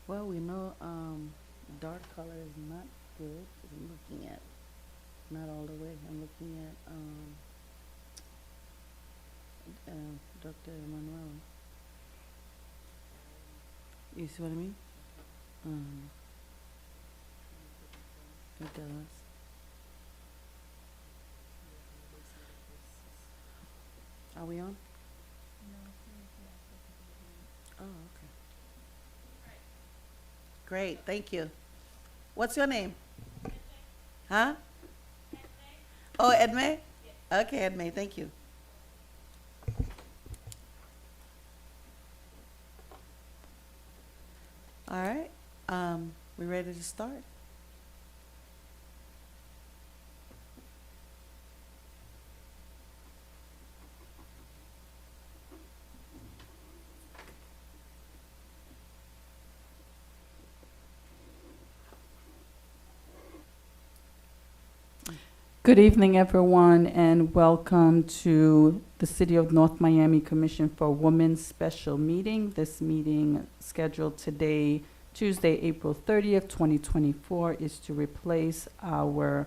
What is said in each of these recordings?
Well, we know dark color is not good. 'Cause I'm looking at not all the way. I'm looking at Dr. Emanuel. You see what I mean? Um, it does. Are we on? Oh, okay. Great. Thank you. What's your name? Huh? Oh, Edme? Okay, Edme. Thank you. All right. We ready to start? Good evening, everyone, and welcome to the City of North Miami Commission for Women's special meeting. This meeting scheduled today, Tuesday, April 30th, 2024, is to replace our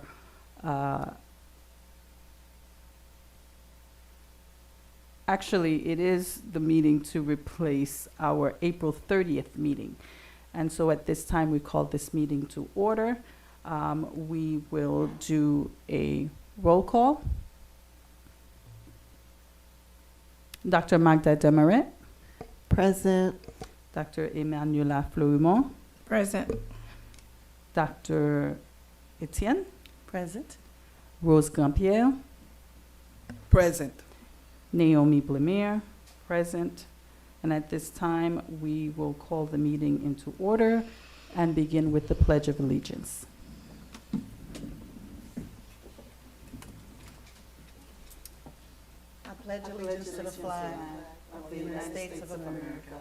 actually, it is the meeting to replace our April 30th meeting. And so at this time, we call this meeting to order. We will do a roll call. Dr. Magda Demaret, Present. Dr. Emanuela Florimont, Present. Dr. Etienne, Present. Rose Gampier, Present. Naomi Blemire, present. And at this time, we will call the meeting into order and begin with the Pledge of Allegiance. I pledge allegiance to the flag of the United States of America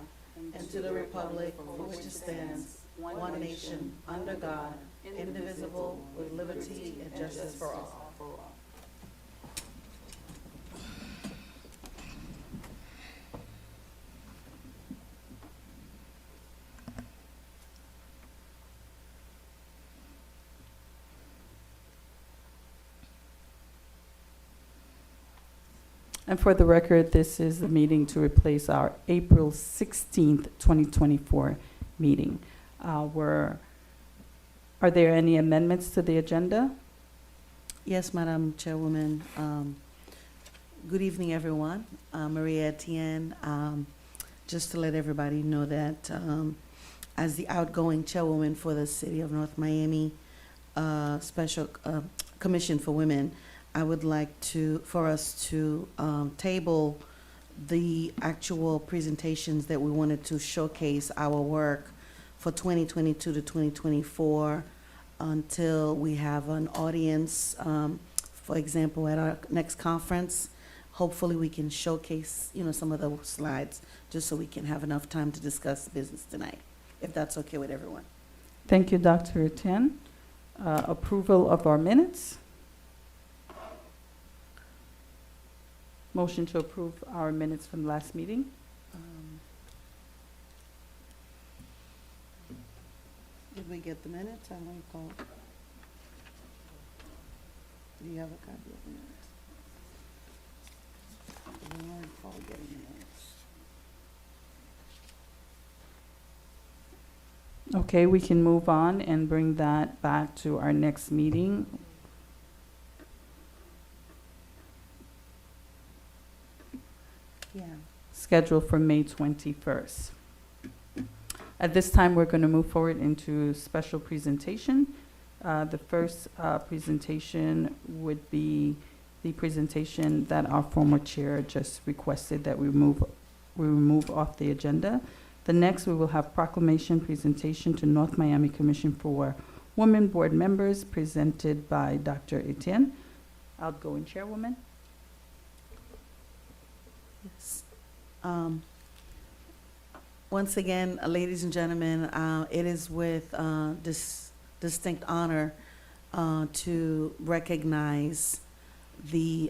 and to the republic for which it stands, one nation, under God, indivisible, with liberty and justice for all. And for the record, this is the meeting to replace our April 16th, 2024 meeting. Are there any amendments to the agenda? Yes, Madam Chairwoman. Good evening, everyone. Maria Etienne. Just to let everybody know that as the outgoing chairwoman for the City of North Miami Special Commission for Women, I would like for us to table the actual presentations that we wanted to showcase our work for 2022 to 2024 until we have an audience. For example, at our next conference, hopefully we can showcase, some of those slides just so we can have enough time to discuss business tonight, if that's okay with everyone. Thank you, Dr. Etienne. Approval of our minutes. Motion to approve our minutes from last meeting. Did we get the minutes? I don't recall. Do you have a copy of the minutes? I don't recall getting the minutes. Okay, we can move on and bring that back to our next meeting. Yeah. Scheduled for May 21st. At this time, we're going to move forward into special presentation. The first presentation would be the presentation that our former chair just requested that we remove off the agenda. The next, we will have proclamation presentation to North Miami Commission for Women Board Members presented by Dr. Etienne, outgoing chairwoman. Yes. Once again, ladies and gentlemen, it is with this distinct honor to recognize the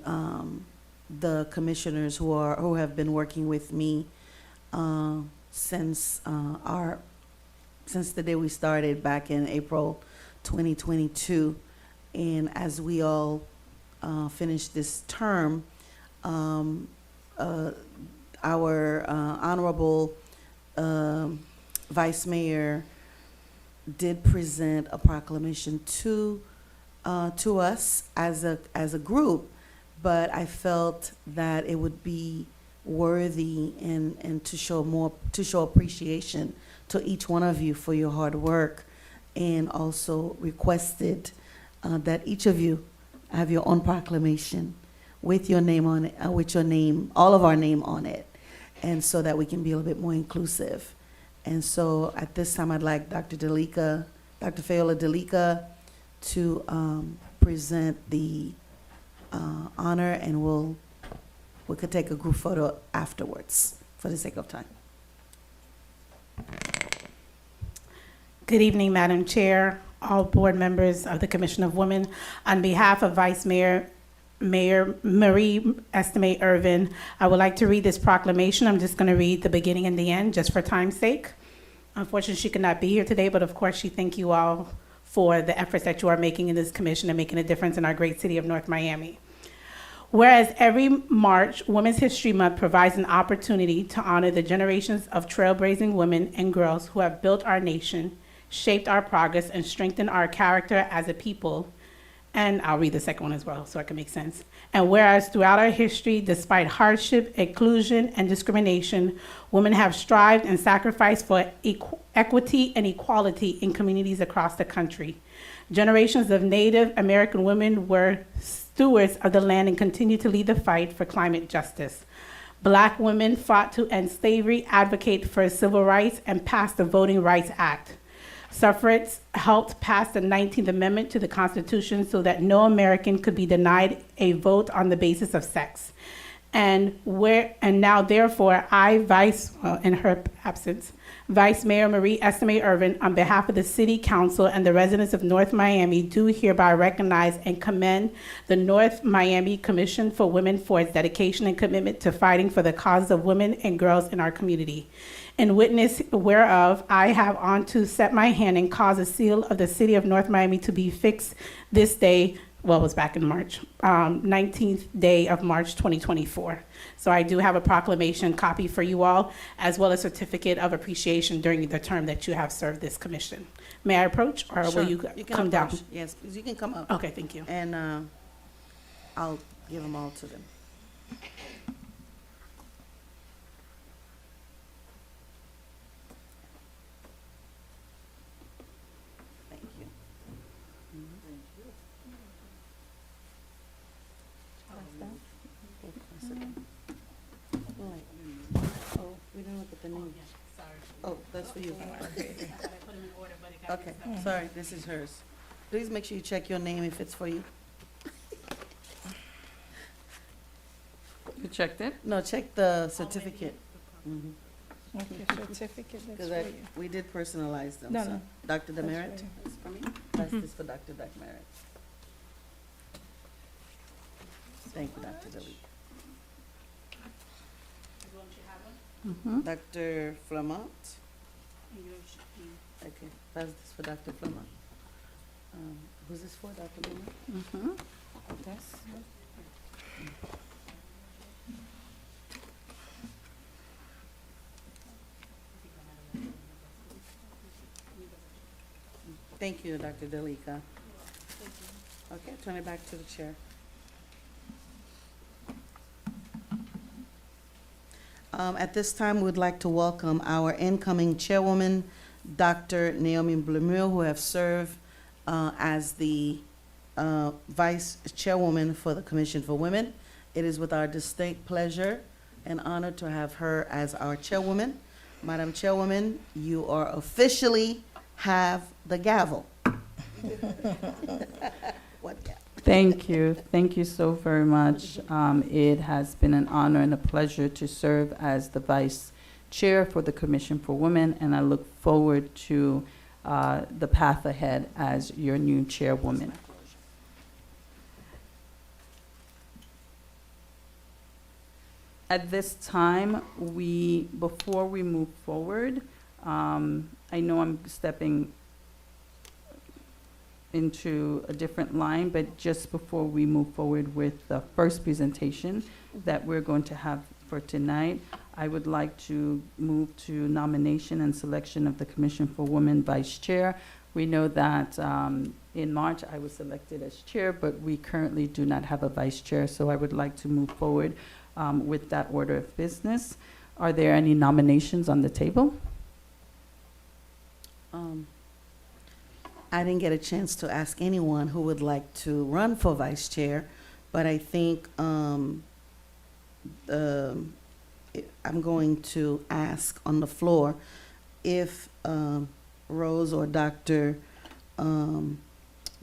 commissioners who have been working with me since our since the day we started back in April 2022. And as we all finish this term, our honorable Vice Mayor did present a proclamation to us as a group, but I felt that it would be worthy and to show appreciation to each one of you for your hard work, and also requested that each of you have your own proclamation with your name on it, all of our name on it, and so that we can be a little bit more inclusive. And so at this time, I'd like Dr. Fayiola Delika to present the honor, and we could take a group photo afterwards for the sake of time. Good evening, Madam Chair, all board members of the Commission of Women. On behalf of Vice Mayor Marie Estime Irvin, I would like to read this proclamation. I'm just going to read the beginning and the end just for time's sake. Unfortunately, she could not be here today, but of course, she thank you all for the efforts that you are making in this commission and making a difference in our great city of North Miami. Whereas every March, Women's History Month provides an opportunity to honor the generations of trailblazing women and girls who have built our nation, shaped our progress, and strengthened our character as a people. And I'll read the second one as well so it can make sense. And whereas throughout our history, despite hardship, exclusion, and discrimination, women have strived and sacrificed for equity and equality in communities across the country. Generations of Native American women were stewards of the land and continue to lead the fight for climate justice. Black women fought to end slavery, advocate for civil rights, and pass the Voting Rights Act. Suffragettes helped pass the 19th Amendment to the Constitution so that no American could be denied a vote on the basis of sex. And now, therefore, in her absence, Vice Mayor Marie Estime Irvin, on behalf of the City Council and the residents of North Miami, do hereby recognize and commend the North Miami Commission for Women for its dedication and commitment to fighting for the cause of women and girls in our community. In witness whereof, I have on to set my hand and cause a seal of the City of North Miami to be fixed this day, well, it was back in March, 19th day of March 2024. So I do have a proclamation copy for you all, as well as certificate of appreciation during the term that you have served this commission. May I approach, or Sure. will you can come down? approach. Yes, please, you can come up. Okay, thank you. And I'll give them all to them. Thank you. Oh, we didn't look at the name. Oh, that's for you. Okay, sorry, this is hers. Please make sure you check your name if it's for you. You checked it? No, check the certificate. Mhm. Okay, certificate, Because that's for you. we did personalize them, No, so. no. Dr. That's Demerit, for you. that's for me? That's this for Dr. Demerit. Thank you, Dr. Delete. Mm-hmm. Dr. Flamont? Okay, that's this for Dr. Flamont. Who's this for, Dr. Flamont? Mm-hmm. Okay. Thank you, Dr. Delika. Okay, turn it back to the chair. At this time, we'd like to welcome our incoming chairwoman, Dr. Naomi Blemure, who have served as the vice chairwoman for the Commission for Women. It is with our distinct pleasure and honor to have her as our chairwoman. Madam Chairwoman, you are officially have the gavel. What gavel? Thank you. Thank you so very much. It has been an honor and a pleasure to serve as the vice chair for the Commission for Women, and I look forward to the path ahead as your new chairwoman. At this time, before we move forward, I know I'm stepping into a different line, but just before we move forward with the first presentation that we're going to have for tonight, I would like to move to nomination and selection of the Commission for Women Vice Chair. We know that in March I was selected as chair, but we currently do not have a vice chair, so I would like to move forward with that order of business. Are there any nominations on the table? I didn't get a chance to ask anyone who would like to run for vice chair, but I think I'm going to ask on the floor if Rose or Dr.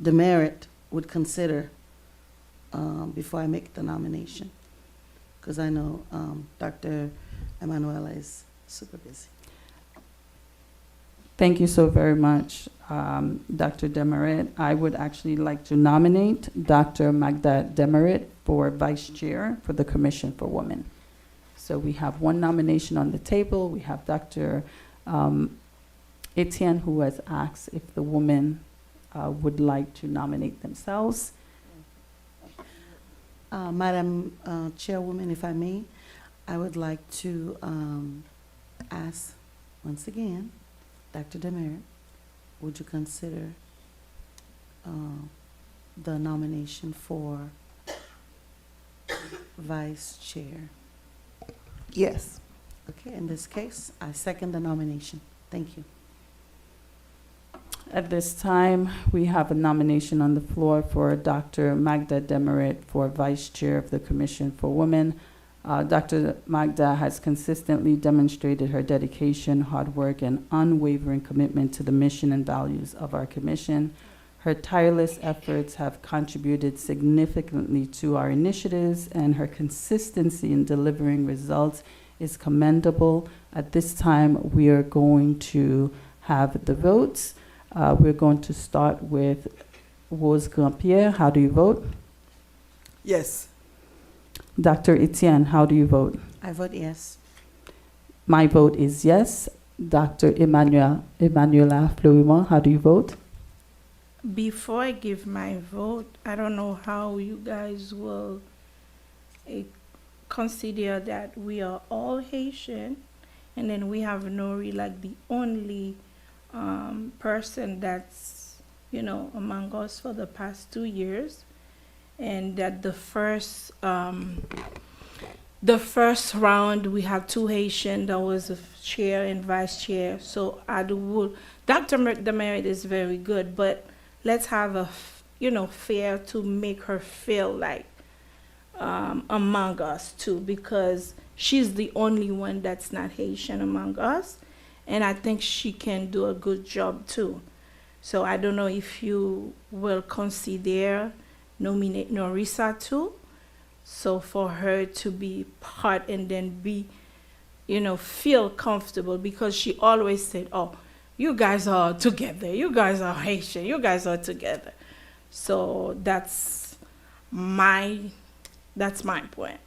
Demerit would consider before I make the nomination, because I know Dr. Emanuela is super busy. Thank you so very much, Dr. Demerit. I would actually like to nominate Dr. Magda Demerit for vice chair for the Commission for Women. So we have one nomination on the table. We have Dr. Etienne, who has asked if the women would like to nominate themselves. Madam Chairwoman, if I may, I would like to ask once again, Dr. Demerit, would you consider the nomination for vice chair? Yes. Okay, in this case, I second the nomination. Thank you. At this time, we have a nomination on the floor for Dr. Magda Demerit for vice chair of the Commission for Women. Dr. Magda has consistently demonstrated her dedication, hard work, and unwavering commitment to the mission and values of our commission. Her tireless efforts have contributed significantly to our initiatives, and her consistency in delivering results is commendable. At this time, we are going to have the votes. We're going to start with Rose Grandpierre. How do you vote? Yes. Dr. Etienne, how do you vote? I vote yes. My vote is yes. Dr. Emanuela Fleurimont, how do you vote? Before I give my vote, I don't know how you guys will consider that we are all Haitian, and then we have Nori like the only person that's, among us for the past 2 years, and that the first round we had 2 Haitian, that was a chair and vice chair. So Dr. Demerit is very good, but let's have a fair to make her feel like among us too, because she's the only one that's not Haitian among us, and I think she can do a good job too. So I don't know if you will consider nominate Norisa too, so for her to be part and then be, feel comfortable, because she always said, oh, you guys are together, you guys are Haitian, you guys are together. So that's my point.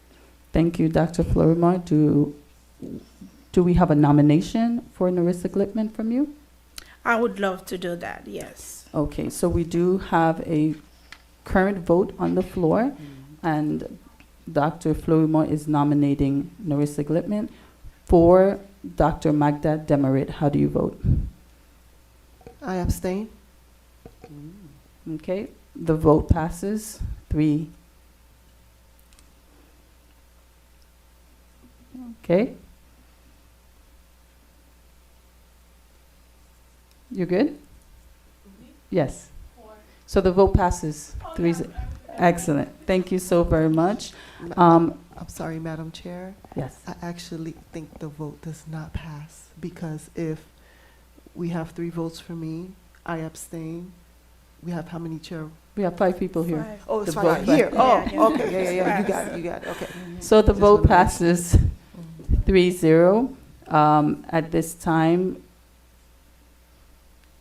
Thank you, Dr. Fleurimont. Do we have a nomination for Narissa Glipman from you? I would love to do that, yes. Okay, so we do have a current vote on the floor, and Dr. Fleurimont is nominating Narissa Glipman for Dr. Magda Demerit. How do you vote? I abstain. Okay, the vote passes 3. Okay. You good? Yes. So the vote passes 3. Excellent. Thank you so very much. I'm sorry, Madam Chair. Yes. I actually think the vote does not pass, because if we have 3 votes for me, I abstain. We have how many chair? We have 5 people here. Five. Oh, it's The 5 vote here. Yeah, Oh, yeah. okay. Yeah. Yes. You got it. Okay. So the Just vote wanna make passes 3-0. At this time,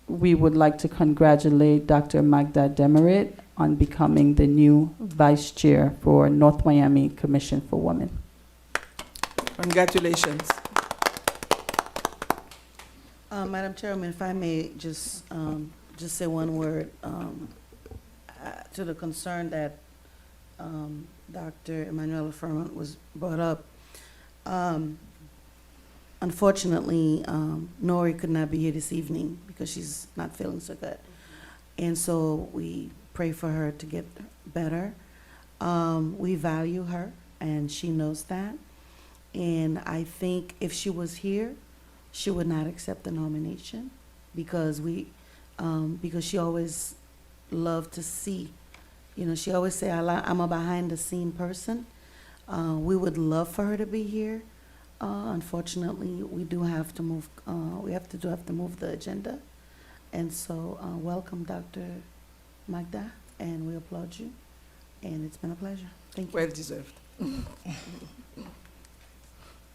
we would like to congratulate Dr. Magda Demerit on becoming the new vice chair for North Miami Commission for Women. Congratulations. Madam Chairman, if I may just say one word to the concern that Dr. Emanuela Furman was brought up. Unfortunately, Nori could not be here this evening because she's not feeling so good. And so we pray for her to get better. We value her, and she knows that. And I think if she was here, she would not accept the nomination because because she always loved to see. She always say, I'm a behind-the-scene person. We would love for her to be here. Unfortunately, we do have to move. We have to move the agenda. And so, welcome, Dr. Magda, and we applaud you. And it's been a pleasure. Thank you. Well deserved.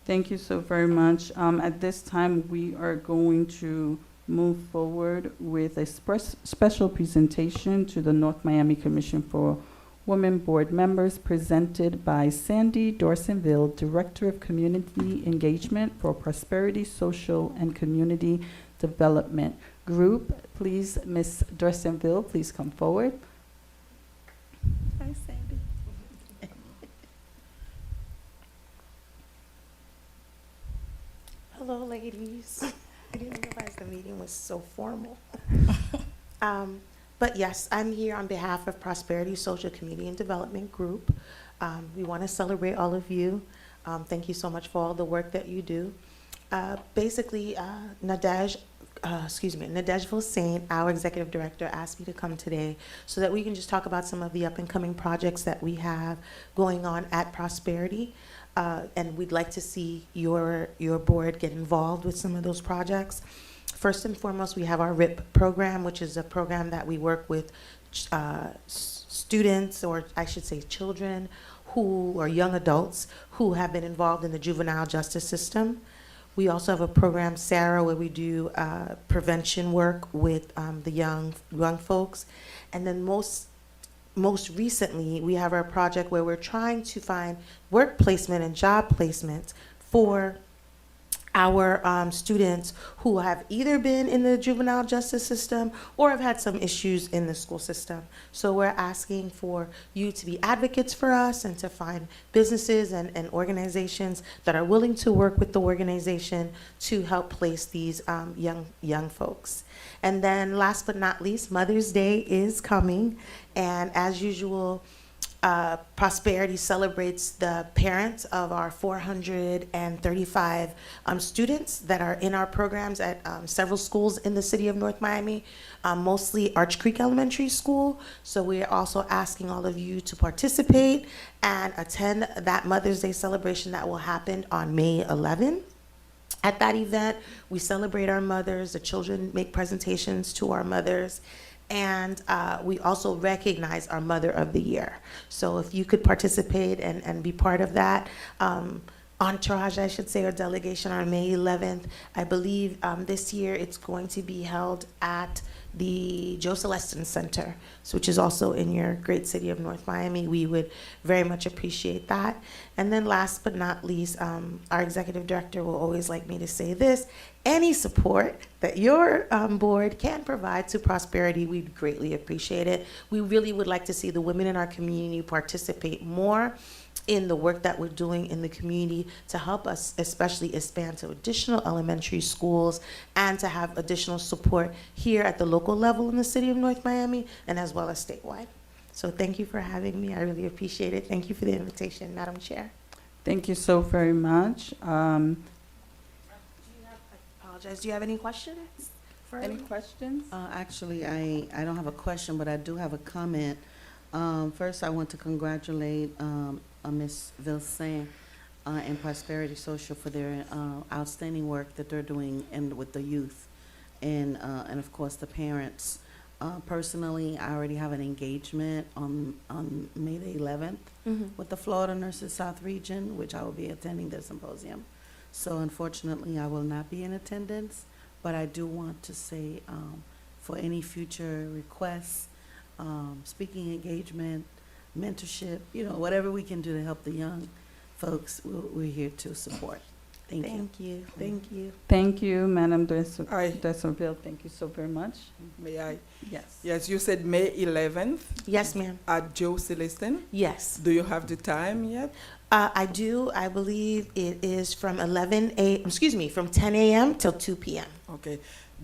Thank you so very much. At this time, we are going to move forward with a special presentation to the North Miami Commission for Women Board members, presented by Sandy Dorsonville, Director of Community Engagement for Prosperity, Social, and Community Development Group. Please, Ms. Dorsonville, please come forward. Hi, Sandy. Hello, ladies. I didn't realize the meeting was so formal. But yes, I'm here on behalf of Prosperity, Social, Community, and Development Group. We want to celebrate all of you. Thank you so much for all the work that you do. Basically, Nadej Vilsain, our executive director, asked me to come today so that we can just talk about some of the up-and-coming projects that we have going on at Prosperity. And we'd like to see your board get involved with some of those projects. First and foremost, we have our RIP program, which is a program that we work with students, or I should say children, who are young adults who have been involved in the juvenile justice system. We also have a program, Sarah, where we do prevention work with the young folks. And then most recently, we have our project where we're trying to find work placement and job placement for our students who have either been in the juvenile justice system or have had some issues in the school system. So we're asking for you to be advocates for us and to find businesses and organizations that are willing to work with the organization to help place these young folks. And then last but not least, Mother's Day is coming. And as usual, Prosperity celebrates the parents of our 435 students that are in our programs at several schools in the city of North Miami, mostly Arch Creek Elementary School. So we're also asking all of you to participate and attend that Mother's Day celebration that will happen on May 11. At that event, we celebrate our mothers. The children make presentations to our mothers. And we also recognize our Mother of the Year. So if you could participate and be part of that entourage, I should say, or delegation on May 11th, I believe this year it's going to be held at the Joe Celestin Center, which is also in your great city of North Miami. We would very much appreciate that. And then last but not least, our executive director will always like me to say this: any support that your board can provide to Prosperity, we'd greatly appreciate it. We really would like to see the women in our community participate more in the work that we're doing in the community to help us especially expand to additional elementary schools and to have additional support here at the local level in the city of North Miami and as well as statewide. So thank you for having me. I really appreciate it. Thank you for the invitation, Madam Chair. Thank you so very much. Apologize. Do you have any questions? Any questions? Actually, I don't have a question, but I do have a comment. First, I want to congratulate Ms. Vilsain and Prosperity Social for their outstanding work that they're doing with the youth and of course the parents. Personally, I already have an engagement on May the 11th with the Florida Nurses South Region, which I will be attending their symposium. So unfortunately, I will not be in attendance, but I do want to say for any future requests, speaking engagement, mentorship, whatever we can do to help the young folks, we're here to support. Thank you. Thank you, thank you. Thank you, Madam Aye. Desorville. Thank you so very much. May I? Yes. Yes, you said May 11th Yes, ma'am. at Joe Celestin. Yes. Do you have the time yet? I do. I believe it is from 10 a.m. till 2 p.m. Okay.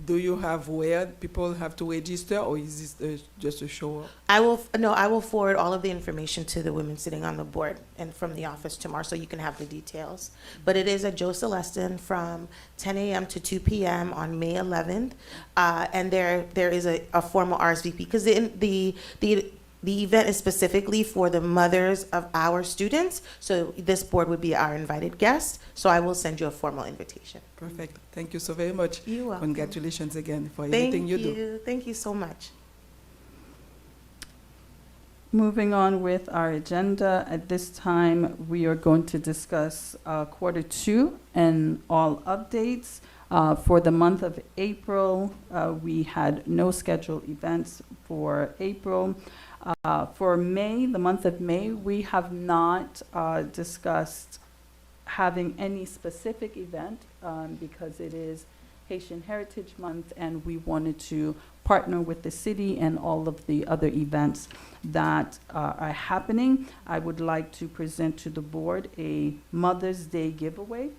Do you have where people have to register, or is this just a show up? I will forward all of the information to the women sitting on the board and from the office tomorrow, so you can have the details. But it is at Joe Celestin from 10 a.m. to 2 p.m. on May 11th, and there is a formal RSVP, because the event is specifically for the mothers of our students. So this board would be our invited guest. So I will send you a formal invitation. Perfect. Thank you so very much. You're welcome. Congratulations again for Thank everything you do. you. Thank you so much. Moving on with our agenda, at this time, we are going to discuss quarter two and all updates. For the month of April, we had no scheduled events for April. For May, the month of May, we have not discussed having any specific event because it is Haitian Heritage Month, and we wanted to partner with the city and all of the other events that are happening. I would like to present to the board a Mother's Day giveaway.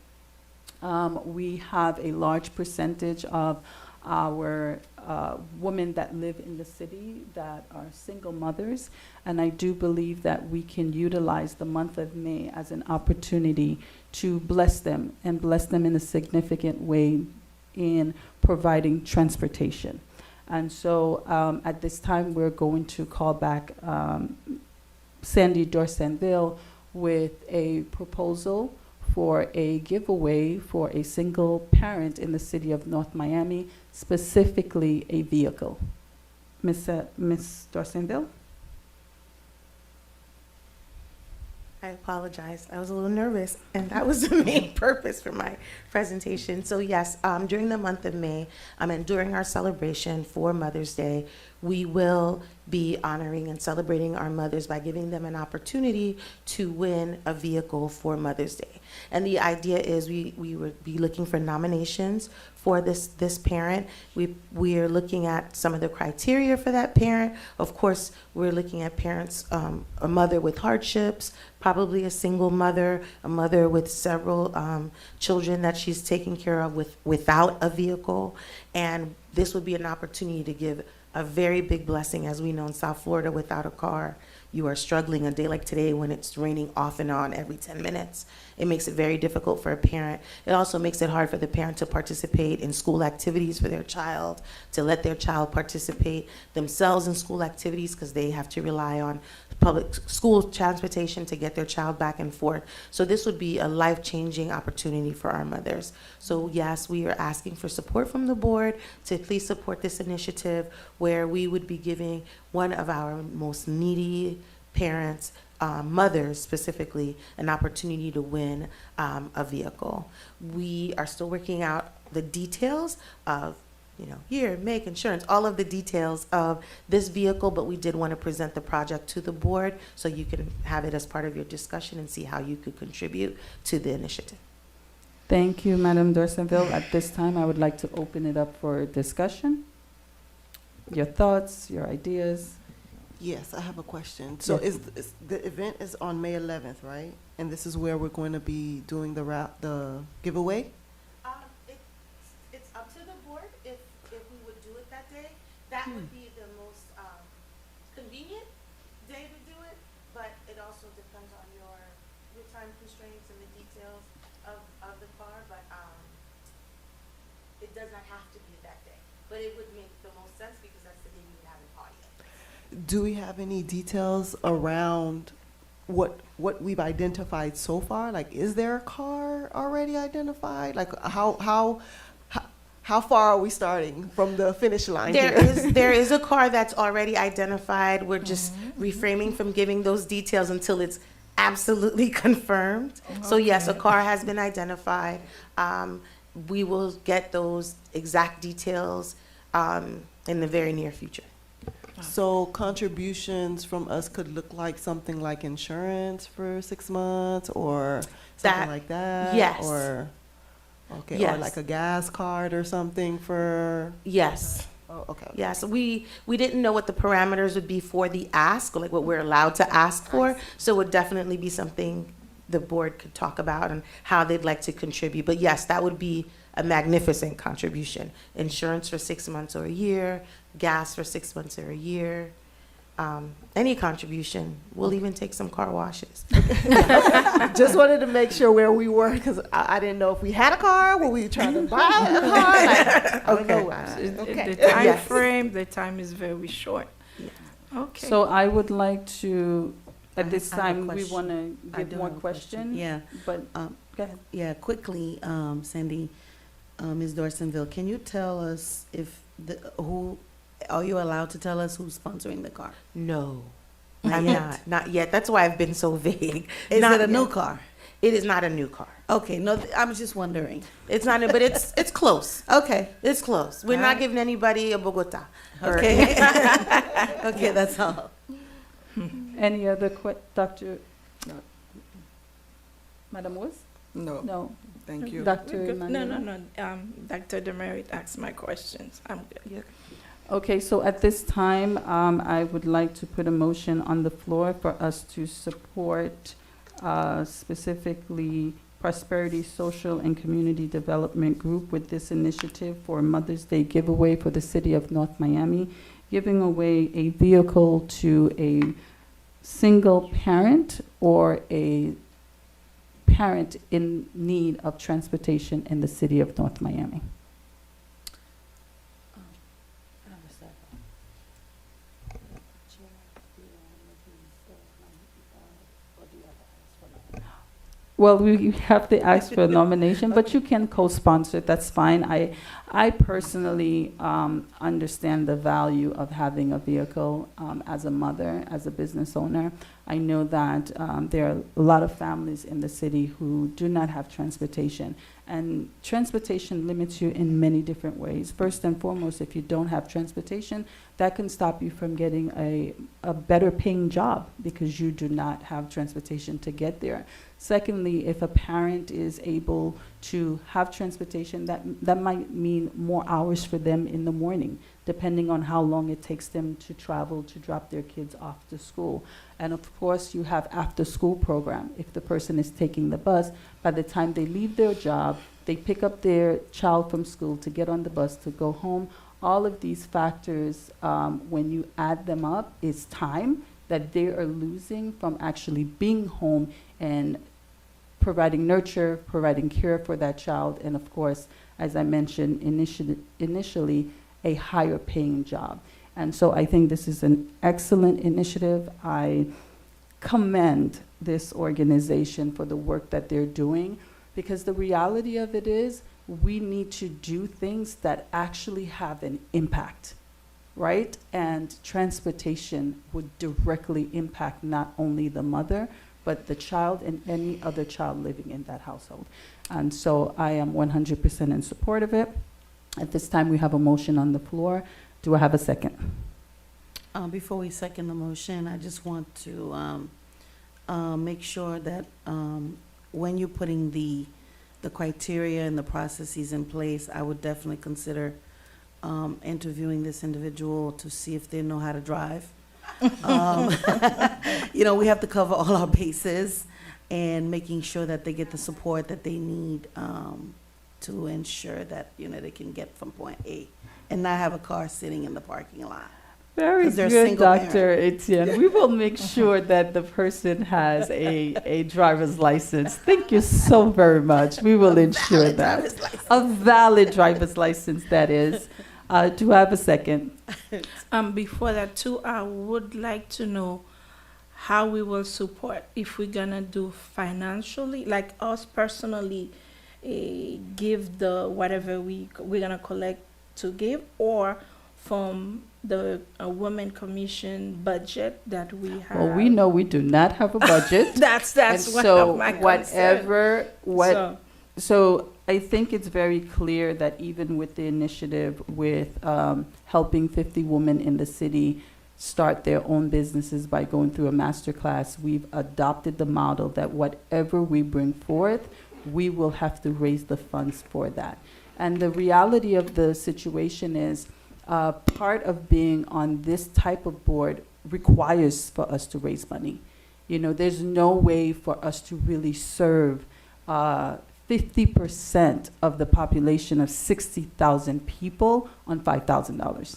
We have a large percentage of our women that live in the city that are single mothers, and I do believe that we can utilize the month of May as an opportunity to bless them, and bless them in a significant way in providing transportation. And so at this time, we're going to call back Sandy Dorsanville with a proposal for a giveaway for a single parent in the city of North Miami, specifically a vehicle. Ms. Dorsanville? I apologize. I was a little nervous, and that was the main purpose for my presentation. So yes, during the month of May, and during our celebration for Mother's Day, we will be honoring and celebrating our mothers by giving them an opportunity to win a vehicle for Mother's Day. And the idea is we would be looking for nominations for this parent. We are looking at some of the criteria for that parent. Of course, we're looking at parents, a mother with hardships, probably a single mother, a mother with several children that she's taking care of without a vehicle. And this would be an opportunity to give a very big blessing. As we know, in South Florida, without a car, you are struggling. A day like today, when it's raining off and on every 10 minutes, it makes it very difficult for a parent. It also makes it hard for the parent to participate in school activities for their child, to let their child participate themselves in school activities, because they have to rely on public school transportation to get their child back and forth. So this would be a life-changing opportunity for our mothers. So yes, we are asking for support from the board to please support this initiative, where we would be giving one of our most needy parents, mothers specifically, an opportunity to win a vehicle. We are still working out the details of year, make, insurance, all of the details of this vehicle, but we did want to present the project to the board so you can have it as part of your discussion and see how you could contribute to the initiative. Thank you, Madam Dorsanville. At this time, I would like to open it up for discussion. Your thoughts, your ideas. Yes, I have a question. So Yes. is the event is on May 11th, right? And this is where we're going to be doing the giveaway? It's up to the board if we would do it that day. That would be the most convenient day to do it, but it also depends on your time constraints and the details of the car. But it does not have to be that day, but it would make the most sense because that's the day we would have an audience. Do we have any details around what we've identified so far? Like, is there a car already identified? Like, how far are we starting from the finish line here? There is a car that's already identified. We're just refraining from giving those details until it's absolutely confirmed. So yes, a car has been identified. We will get those exact details in the very near future. So contributions from us could look like something like insurance for 6 months or something That- like that? yes. Or Okay, or Yes. like a gas card or something for, Yes. oh, okay. Yes, we didn't know what the parameters would be for the ask, like what we're allowed to ask for. So it would definitely be something the board could talk about and how they'd like to contribute. But yes, that would be a magnificent contribution. Insurance for 6 months or a year, gas for 6 months or a year. Any contribution. We'll even take some car washes. Just wanted to make sure where we were, because I didn't know if we had a car, were we trying to buy a car? Like, I don't know. Okay. The time Yes. frame, the time is very short. Okay. So I would like to, I at this have a time, we question. want to I give do more have a question. questions. Yeah, But, Um, go ahead. yeah, quickly, Cindy, Ms. Dorsonville, can you tell us if are you allowed to tell us who's sponsoring the car? No, Not I'm yet? not. Not yet. That's why I've been so vague. Is Not it a new yet. car? It is not a new car. Okay, no, I was just wondering. It's not, but it's close. Okay, It's close. We're All not right. giving anybody a Bogota. or- okay. Okay, that's all. Any other Dr.? No. Madam Woods? No, No. thank you. Dr. No, Emanuela? no. Dr. Demerit asked my questions. I'm good. Okay, so at this time, I would like to put a motion on the floor for us to support specifically Prosperity Social and Community Development Group with this initiative for Mother's Day giveaway for the city of North Miami, giving away a vehicle to a single parent or a parent in need of transportation in the city of North Miami. Well, we have to ask for a nomination, but you can co-sponsor it, that's fine. I personally understand the value of having a vehicle as a mother, as a business owner. I know that there are a lot of families in the city who do not have transportation, and transportation limits you in many different ways. First and foremost, if you don't have transportation, that can stop you from getting a better paying job because you do not have transportation to get there. Secondly, if a parent is able to have transportation, that might mean more hours for them in the morning, depending on how long it takes them to travel to drop their kids off to school. And of course, you have after-school program. If the person is taking the bus, by the time they leave their job, they pick up their child from school to get on the bus to go home. All of these factors, when you add them up, is time that they are losing from actually being home and providing nurture, providing care for that child, and of course, as I mentioned initially, a higher paying job. And so I think this is an excellent initiative. I commend this organization for the work that they're doing, because the reality of it is we need to do things that actually have an impact, right? And transportation would directly impact not only the mother, but the child and any other child living in that household. And so I am 100% in support of it. At this time, we have a motion on the floor. Do I have a second? Before we second the motion, I just want to make sure that when you're putting the criteria and the processes in place, I would definitely consider interviewing this individual to see if they know how to drive. We have to cover all our bases and making sure that they get the support that they need to ensure that, they can get from point A and not have a car sitting in the parking lot. Very 'Cause they're a good, single Dr. Etienne. We will make sure that the person has a driver's license. Thank you so very much. We will ensure that. A valid driver's license, that is. Do I have a second? Before that too, I would like to know how we will support, if we're gonna do financially, like us personally, give the whatever we're gonna collect to give, or from the Women Commission budget that we have. Well, we know we do not have a budget. That's And one so of my concerns. So I think it's very clear that even with the initiative with helping 50 women in the city start their own businesses by going through a master class, we've adopted the model that whatever we bring forth, we will have to raise the funds for that. And the reality of the situation is, part of being on this type of board requires for us to raise money. You know, there's no way for us to really serve 50% of the population of 60,000 people on $5,000.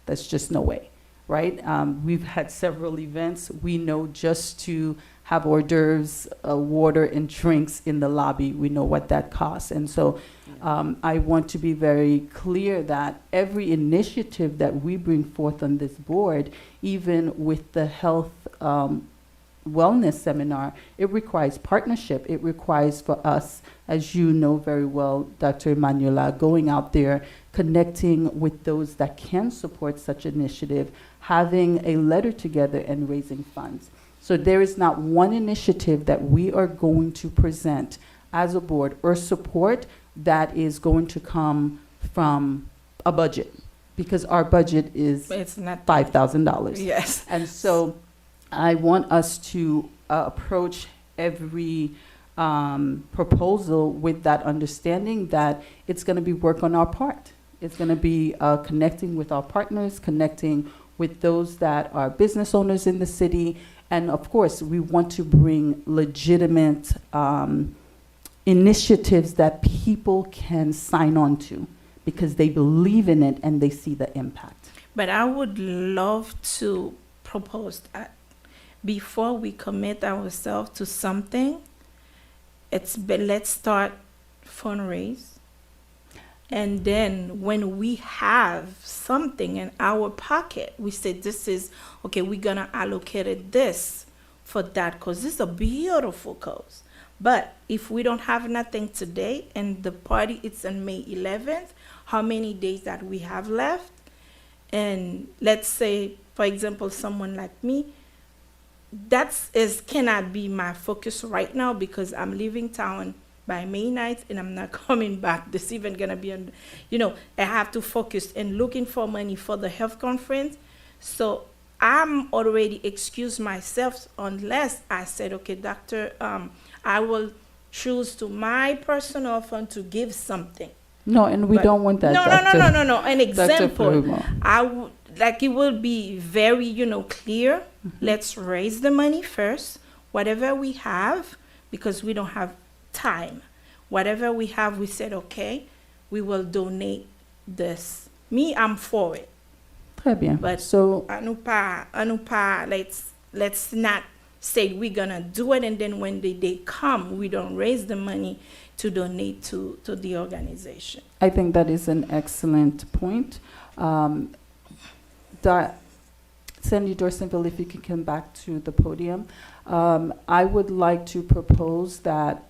That's just no way, right? We've had several events. We know just to have hors d'oeuvres, water and drinks in the lobby, we know what that costs. And so I want to be very clear that every initiative that we bring forth on this board, even with the health wellness seminar, it requires partnership. It requires for us, as you know very well, Dr. Emanuela, going out there, connecting with those that can support such initiative, having a letter together and raising funds. So there is not one initiative that we are going to present as a board or support that is going to come from a budget, because our budget is It's not. $5,000. Yes. And so I want us to approach every proposal with that understanding that it's going to be work on our part. It's going to be connecting with our partners, connecting with those that are business owners in the city. And of course, we want to bring legitimate initiatives that people can sign on to because they believe in it and they see the impact. But I would love to propose that before we commit ourselves to something, let's start fundraise. And then when we have something in our pocket, we say, this is, okay, we're going to allocate this for that cause. This is a beautiful cause. But if we don't have nothing today and the party it's on May 11th, how many days that we have left? And let's say, for example, someone like me, cannot be my focus right now because I'm leaving town by May 9th and I'm not coming back. This event gonna be on, I have to focus and looking for money for the health conference. So I'm already excused myself unless I said, okay, doctor, I will choose to my personal fund to give something. No, and we But- don't want that. No. An Dr. example. Florimo. I would like it will be very, clear. Let's raise the money first, whatever we have, because we don't have time. Whatever we have, we said, okay, we will donate this. Me, I'm for it. Très bien. But- So Anupa, let's not say we're gonna do it and then when the day come, we don't raise the money to donate to the organization. I think that is an excellent point. Sandy Dorsonville, if you can come back to the podium. I would like to propose that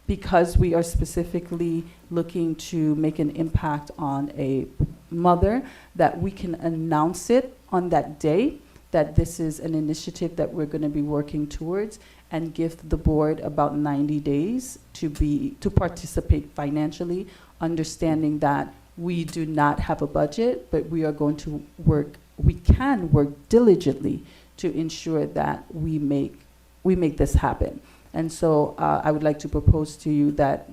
because we are specifically looking to make an impact on a mother, that we can announce it on that day, that this is an initiative that we're going to be working towards, and give the board about 90 days to participate financially, understanding that we do not have a budget, but we are going to we can work diligently to ensure that we make this happen. And so I would like to propose to you that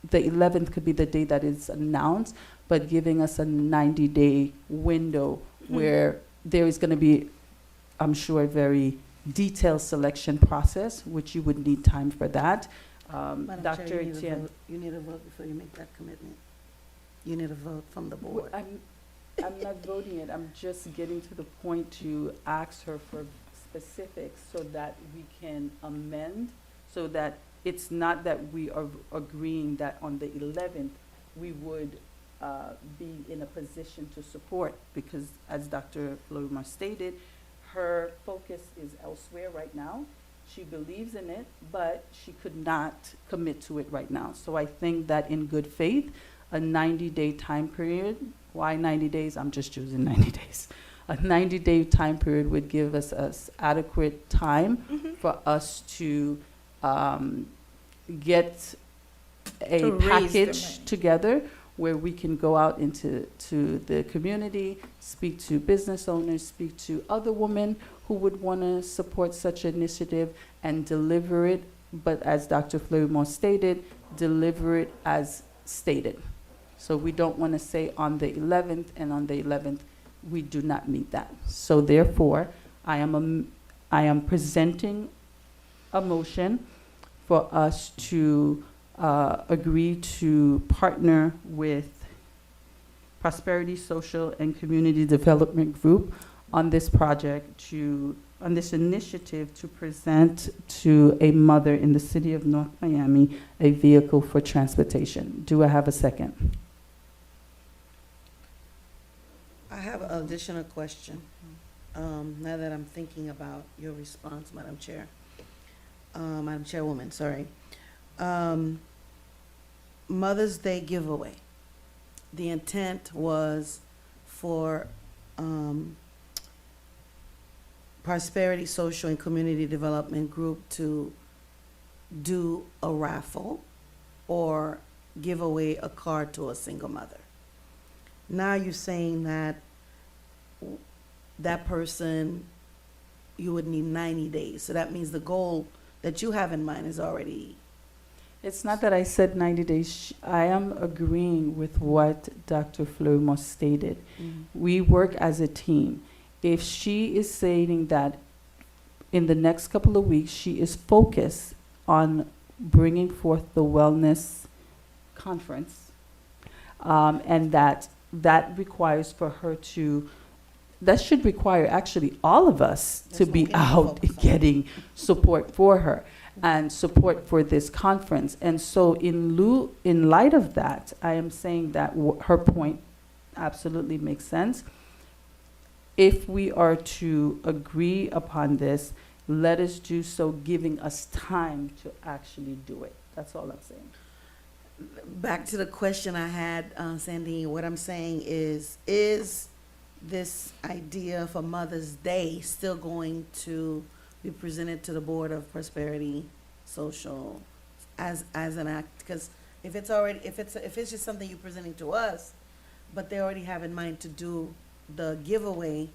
the 11th could be the day that is announced, but giving us a 90-day window where there is going to be, I'm sure, a very detailed selection process, which you would need time for that. Madam Dr. Chair, you need a Etienne. vote. You need a vote before you make that commitment. You need a vote from the board. I'm not voting it. I'm just getting to the point to ask her for specifics so that we can amend, so that it's not that we are agreeing that on the 11th we would be in a position to support, because as Dr. Florima stated, her focus is elsewhere right now. She believes in it, but she could not commit to it right now. So I think that in good faith, a 90-day time period. Why 90 days? I'm just choosing 90 days. A 90-day time period would give us adequate time for us to get a To raise the package money. together where we can go out into the community, speak to business owners, speak to other women who would want to support such an initiative, and deliver it but as Dr. Fleury stated, deliver it as stated. So we don't want to say on the 11th, and on the 11th, we do not meet that. So therefore, I am presenting a motion for us to agree to partner with Prosperity Social and Community Development Group on this project on this initiative to present to a mother in the city of North Miami a vehicle for transportation. Do I have a second? I have an additional question, now that I'm thinking about your response, Madam Chairwoman, sorry. Mother's Day giveaway. The intent was for Prosperity Social and Community Development Group to do a raffle or give away a car to a single mother. Now you're saying that that person, you would need 90 days. So that means the goal that you have in mind is already. It's not that I said 90 days. I am agreeing with what Dr. Fleury stated. We work as a team. If she is saying that in the next couple of weeks, she is focused on bringing forth the wellness conference, and that requires for her to, that should require actually all of us to That's be what we have to out focus on. getting support for her and support for this conference. And so in light of that, I am saying that her point absolutely makes sense. If we are to agree upon this, let us do so, giving us time to actually do it. That's all I'm saying. Back to the question I had, Sandy, what I'm saying is this idea for Mother's Day still going to be presented to the Board of Prosperity Social as an act? Because if it's just something you're presenting to us, but they already have in mind to do the giveaway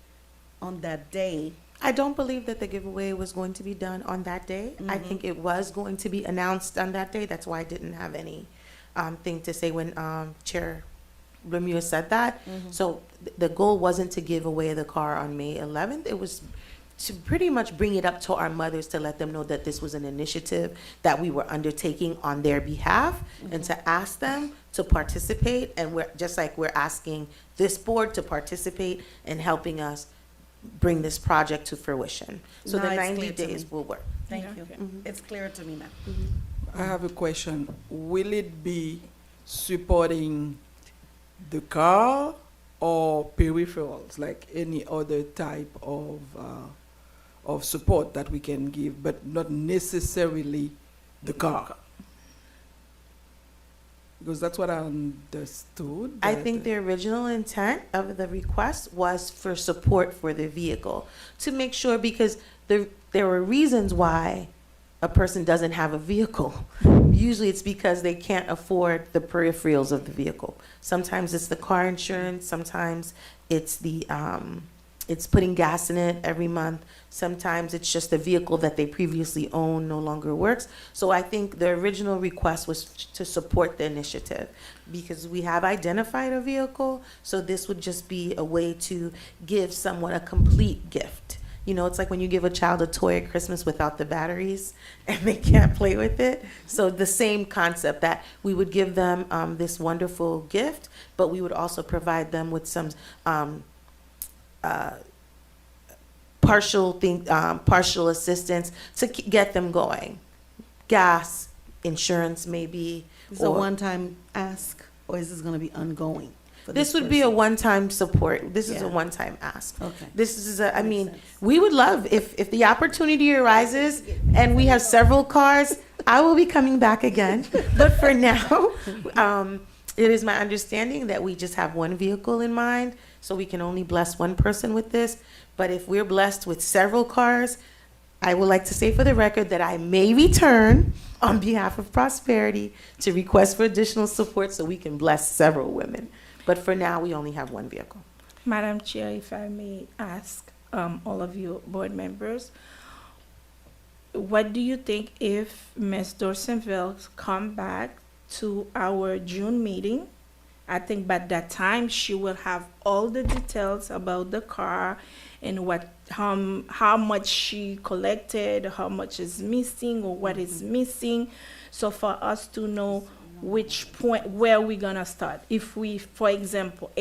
on that day. I don't believe that the giveaway was going to be done on that day. I think it was going to be announced on that day. That's why I didn't have any thing to say when Chair Lemieux said that. So the goal wasn't to give away the car on May 11th. It was to pretty much bring it up to our mothers to let them know that this was an initiative that we were undertaking on their behalf, and to ask them to participate. And we're just like we're asking this board to participate in helping us bring this project to fruition. So Now the it's 90 clear to days me. will work. Thank Yeah. you. Mhm. It's clear to me now. I have a question. Will it be supporting the car or peripherals, like any other type of support that we can give, but not necessarily the car? Because that's what I understood. I that- think the original intent of the request was for support for the vehicle, to make sure, because there were reasons why a person doesn't have a vehicle. Usually it's because they can't afford the peripherals of the vehicle. Sometimes it's the car insurance, sometimes it's it's putting gas in it every month. Sometimes it's just the vehicle that they previously owned no longer works. So I think the original request was to support the initiative, because we have identified a vehicle. So this would just be a way to give someone a complete gift. You know, it's like when you give a child a toy at Christmas without the batteries and they can't play with it. So the same concept, that we would give them this wonderful gift, but we would also provide them with some partial assistance to get them going. Gas, insurance maybe. Is this a or- one-time ask, or is this going to be ongoing? for This would be a person? one-time support. This is Yeah. a one-time ask. Okay. This is I Makes mean, sense. we would love, if the opportunity arises and we have several cars, I will be coming back again. But for now, it is my understanding that we just have one vehicle in mind, so we can only bless one person with this. But if we're blessed with several cars, I would like to say for the record that I may return on behalf of Prosperity to request for additional support so we can bless several women. But for now, we only have one vehicle. Madam Chair, if I may ask all of you board members, what do you think if Ms. Dorsenville come back to our June meeting? I think by that time she will have all the details about the car and how much she collected, how much is missing or what is missing. So for us to know which point where we're gonna start. If we, for example,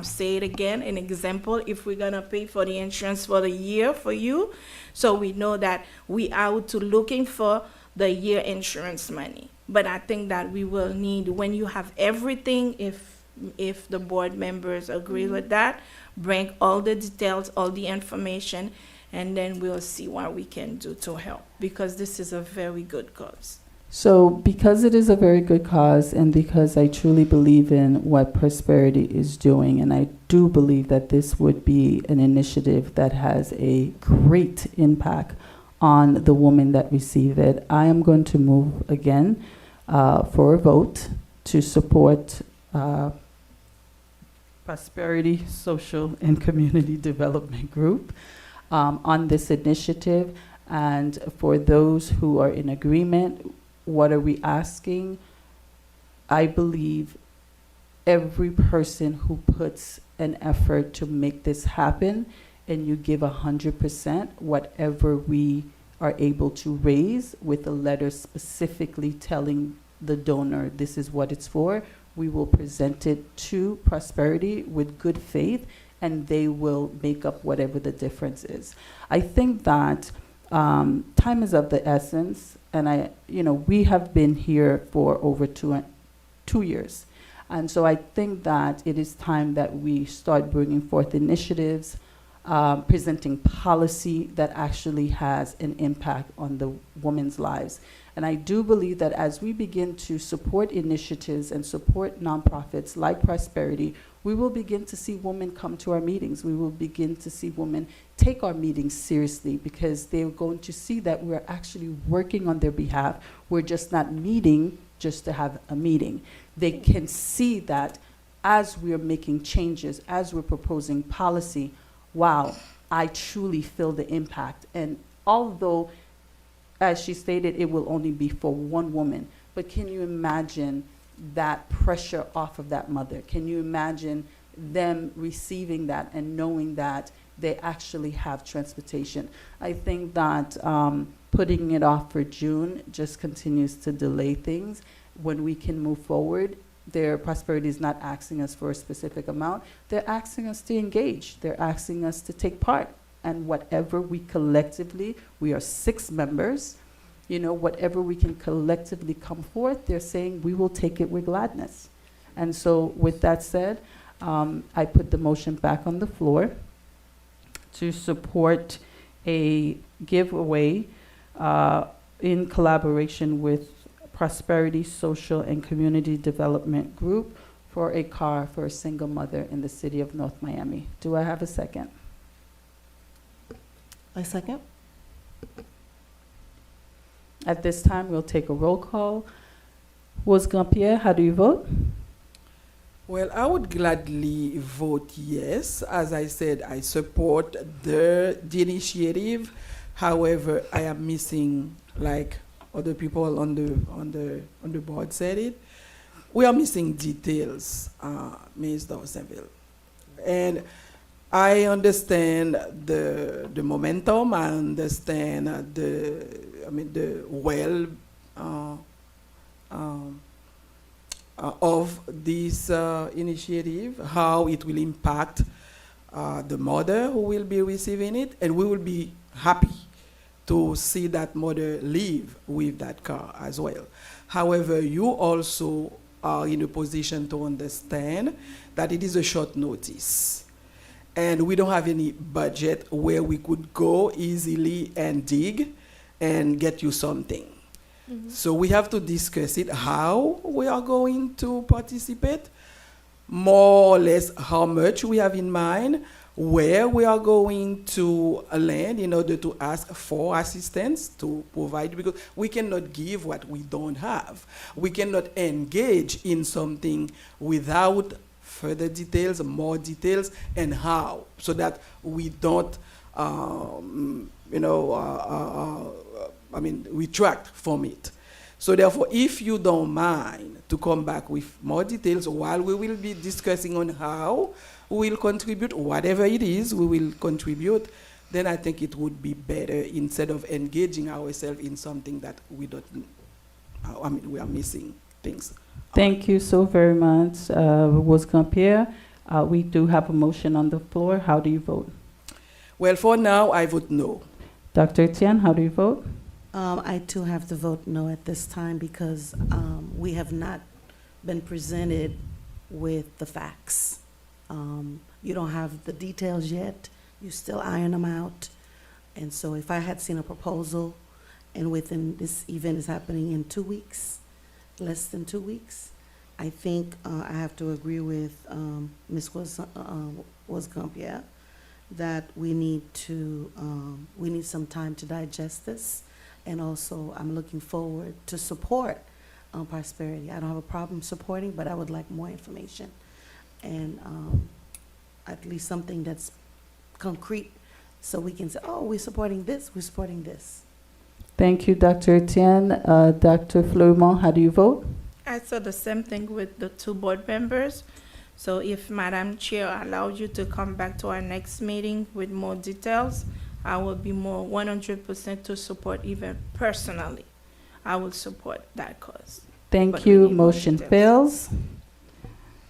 say it again, an example, if we're gonna pay for the insurance for the year for you, so we know that we out to looking for the year insurance money. But I think that we will need, when you have everything, if the board members agree with that, bring all the details, all the information, and then we'll see what we can do to help, because this is a very good cause. So because it is a very good cause and because I truly believe in what Prosperity is doing, and I do believe that this would be an initiative that has a great impact on the women that receive it, I am going to move again for a vote to support Prosperity Social and Community Development Group on this initiative. And for those who are in agreement, what are we asking? I believe every person who puts an effort to make this happen, and you give 100%, whatever we are able to raise with a letter specifically telling the donor this is what it's for, we will present it to Prosperity with good faith, and they will make up whatever the difference is. I think that time is of the essence, and we have been here for over 2 years. And so I think that it is time that we start bringing forth initiatives, presenting policy that actually has an impact on the women's lives. And I do believe that as we begin to support initiatives and support nonprofits like Prosperity, we will begin to see women come to our meetings. We will begin to see women take our meetings seriously, because they're going to see that we're actually working on their behalf. We're just not meeting just to have a meeting. They can see that as we're making changes, as we're proposing policy, wow, I truly feel the impact. And although, as she stated, it will only be for one woman, but can you imagine that pressure off of that mother? Can you imagine them receiving that and knowing that they actually have transportation? I think that putting it off for June just continues to delay things. When we can move forward, their Prosperity is not asking us for a specific amount. They're asking us to engage. They're asking us to take part. And whatever we collectively, we are 6 members, whatever we can collectively come forth, they're saying we will take it with gladness. And so with that said, I put the motion back on the floor to support a giveaway in collaboration with Prosperity Social and Community Development Group for a car for a single mother in the city of North Miami. Do I have a second? I second. At this time, we'll take a roll call. Rose Grand-Pierre, how do you vote? Well, I would gladly vote yes. As I said, I support the initiative. However, I am missing, like other people on the board said it, we are missing details, Ms. Dorsenville. And I understand the momentum. I understand the of this initiative, how it will impact the mother who will be receiving it, and we will be happy to see that mother leave with that car as well. However, you also are in a position to understand that it is a short notice. And we don't have any budget where we could go easily and dig and get you something. Mm-hmm. So we have to discuss it, how we are going to participate, more or less how much we have in mind, where we are going to land in order to ask for assistance to provide, because we cannot give what we don't have. We cannot engage in something without further details, more details, and how, so that we don't retract from it. So therefore, if you don't mind to come back with more details while we will be discussing on how we will contribute, whatever it is we will contribute, then I think it would be better instead of engaging ourselves in something that we don't, we are missing things. Thank you so very much, Rose Gampier. We do have a motion on the floor. How do you vote? Well, for now, I vote no. Dr. Etienne, how do you vote? I too have to vote no at this time because we have not been presented with the facts. You don't have the details yet. You still iron them out. And so if I had seen a proposal and within this event is happening in 2 weeks, less than 2 weeks, I think I have to agree with Ms. Gampier that we need some time to digest this. And also, I'm looking forward to support Prosperity. I don't have a problem supporting, but I would like more information and at least something that's concrete so we can say, oh, we're supporting this, we're supporting this. Thank you, Dr. Etienne. Dr. Fleurimont, how do you vote? I saw the same thing with the two board members. So if Madam Chair allows you to come back to our next meeting with more details, I will be more 100% to support, even personally. I will support that cause. Thank But we you. need more Motion details. fails.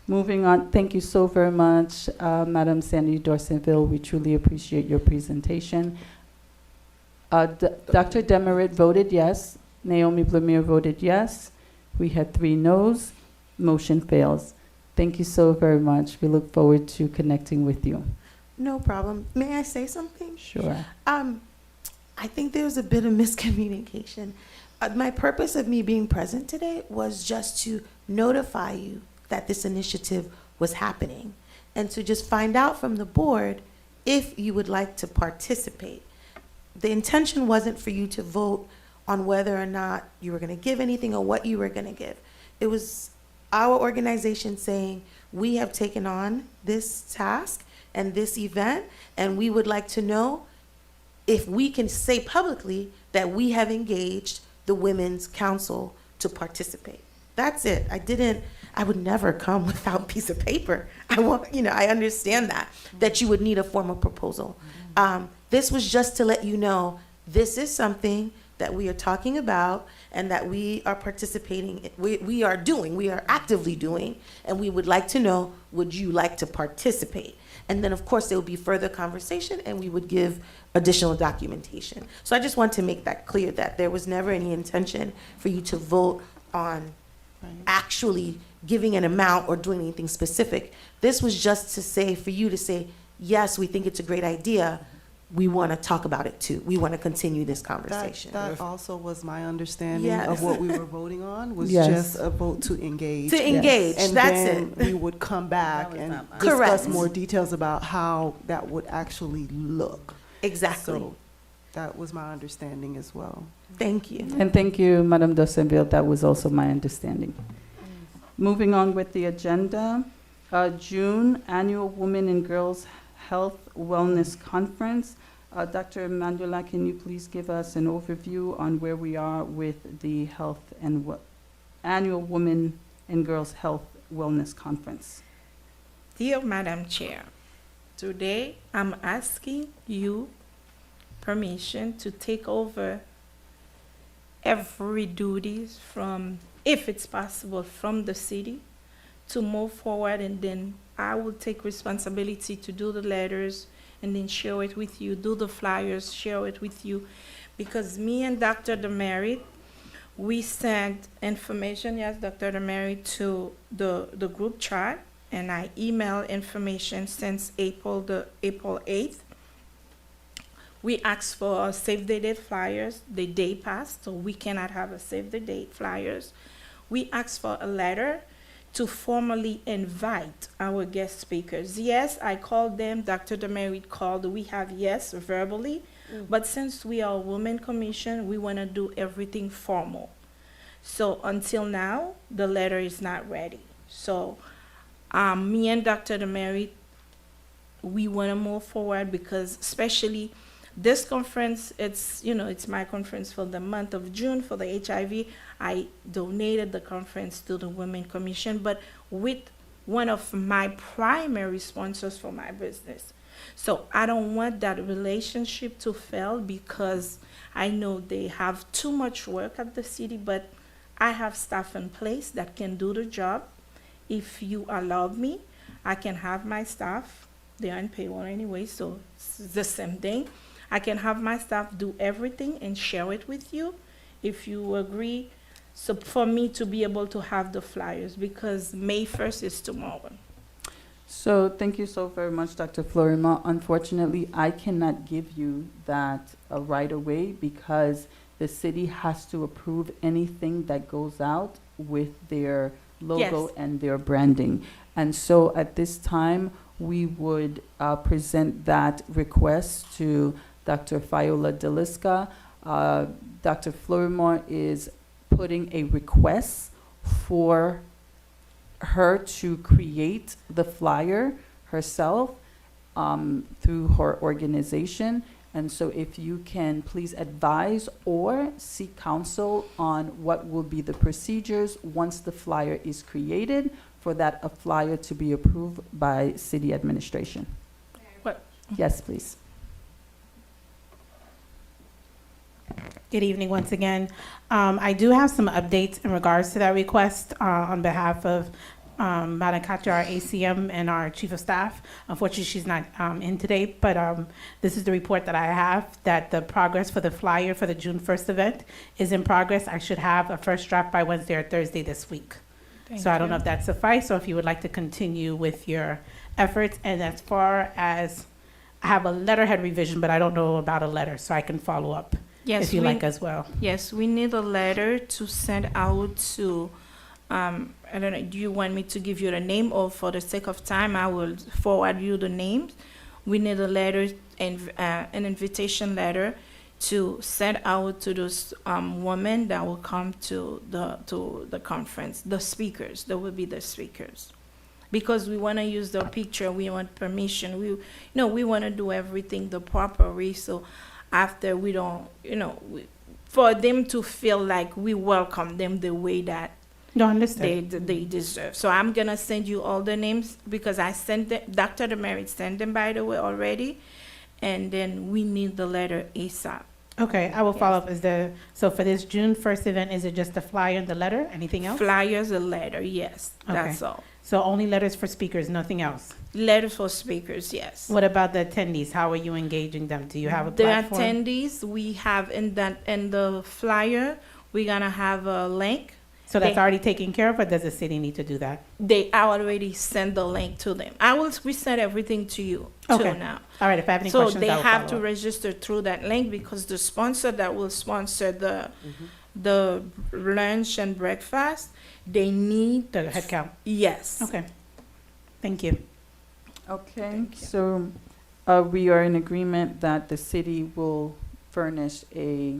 Moving on, thank you so very much, Madam Sandy Dorsenville. We truly appreciate your presentation. Dr. Demerit voted yes. Naomi Blemire voted yes. We had 3 noes. Motion fails. Thank you so very much. We look forward to connecting with you. No problem. May I say something? Sure. I think there's a bit of miscommunication. My purpose of me being present today was just to notify you that this initiative was happening and to just find out from the board if you would like to participate. The intention wasn't for you to vote on whether or not you were going to give anything or what you were going to give. It was our organization saying, we have taken on this task and this event, and we would like to know if we can say publicly that we have engaged the Women's Council to participate. That's it. I would never come without a piece of paper. I understand that you would need a formal proposal. This was just to let you know, this is something that we are talking about and that we are participating, we are actively doing, and we would like to know, would you like to participate? And then, of course, there would be further conversation and we would give additional documentation. So I just want to make that clear that there was never any intention for you to vote on actually giving an amount or doing anything specific. This was just to say, for you to say, yes, we think it's a great idea. We want to talk about it too. We want to continue this conversation. That also was my understanding Yes. of what we were voting on, was Yes. just a vote to engage. To engage, And that's then it. we would come back was and not mine. discuss Correct. more details about how that would actually look. Exactly. So that was my understanding as well. Thank you. And thank you, Madam Dorsenville. That was also my understanding. Moving on with the agenda, June Annual Women and Girls Health Wellness Conference. Dr. Mandula, can you please give us an overview on where we are with the Health and Annual Women and Girls Health Wellness Conference? Dear Madam Chair, today I'm asking you permission to take over every duties from, if it's possible, from the city to move forward, and then I will take responsibility to do the letters and then share it with you, do the flyers, share it with you, because me and Dr. Demerit, we sent information, yes, Dr. Demerit, to the group chat, and I email information since April 8th. We asked for a save the date flyers. The day passed, so we cannot have a save the date flyers. We asked for a letter to formally invite our guest speakers. Yes, I called them, Dr. Demerit called, we have yes verbally, but since we are a women commission, we want to do everything formal. So until now, the letter is not ready. So me and Dr. Demerit we want to move forward because especially this conference, it's, you know, it's my conference for the month of June for the HIV. I donated the conference to the Women Commission, but with one of my primary sponsors for my business. So I don't want that relationship to fail because I know they have too much work at the city, but I have staff in place that can do the job. If you allow me, I can have my staff. They are on payroll anyway, so it's the same thing. I can have my staff do everything and share it with you if you agree. So for me to be able to have the flyers, because May 1st is tomorrow. So thank you so very much, Dr. Florima. Unfortunately, I cannot give you that right away because the city has to approve anything that goes out with their logo Yes. and their branding. And so at this time, we would present that request to Dr. Fiola Deliska. Dr. Florimore is putting a request for her to create the flyer herself through her organization. And so if you can please advise or seek counsel on what will be the procedures once the flyer is created for that a flyer to be approved by city administration. What? Yes, please. Good evening once again. I do have some updates in regards to that request on behalf of Madam Katja, our ACM, and our Chief of Staff. Unfortunately, she's not in today, but this is the report that I have, that the progress for the flyer for the June 1st event is in progress. I should have a first draft by Wednesday or Thursday this week. So I don't know if that suffices, or if you would like to continue with your efforts. And as far as, I have a letterhead revision, but I don't know about a letter, so I can follow up if you like as well. Yes, we need a letter to send out to, I don't know, do you want me to give you the name, or for the sake of time, I will forward you the names? We need a letter, and an invitation letter to send out to those women that will come to the conference, the speakers, that will be the speakers. Because we want to use their picture, we want permission, we want to do everything the proper way, so after we don't, for them to feel like we welcome them the way that No, understood. they deserve. So I'm gonna send you all the names because I sent them, Dr. Demerit sent them, by the way, already, and then we need the letter ASAP. Okay, I will follow up. So for this June 1st event, is it just the flyer and the letter? Anything else? Flyers, a letter, yes, that's all. So only letters for speakers, nothing else? Letters for speakers, yes. What about the attendees? How are you engaging them? Do you have a The platform? attendees, we have in the flyer, we're gonna have a link. So that's they- already taken care of, or does the city need to do that? I already sent the link to them. We send everything to you Okay. too now. All right, if I have any So questions, they I will have to follow up. register through that link because the sponsor that will sponsor the lunch and breakfast, they need, The head count. yes. Okay. Thank you. Okay, so we are in agreement that the city will furnish a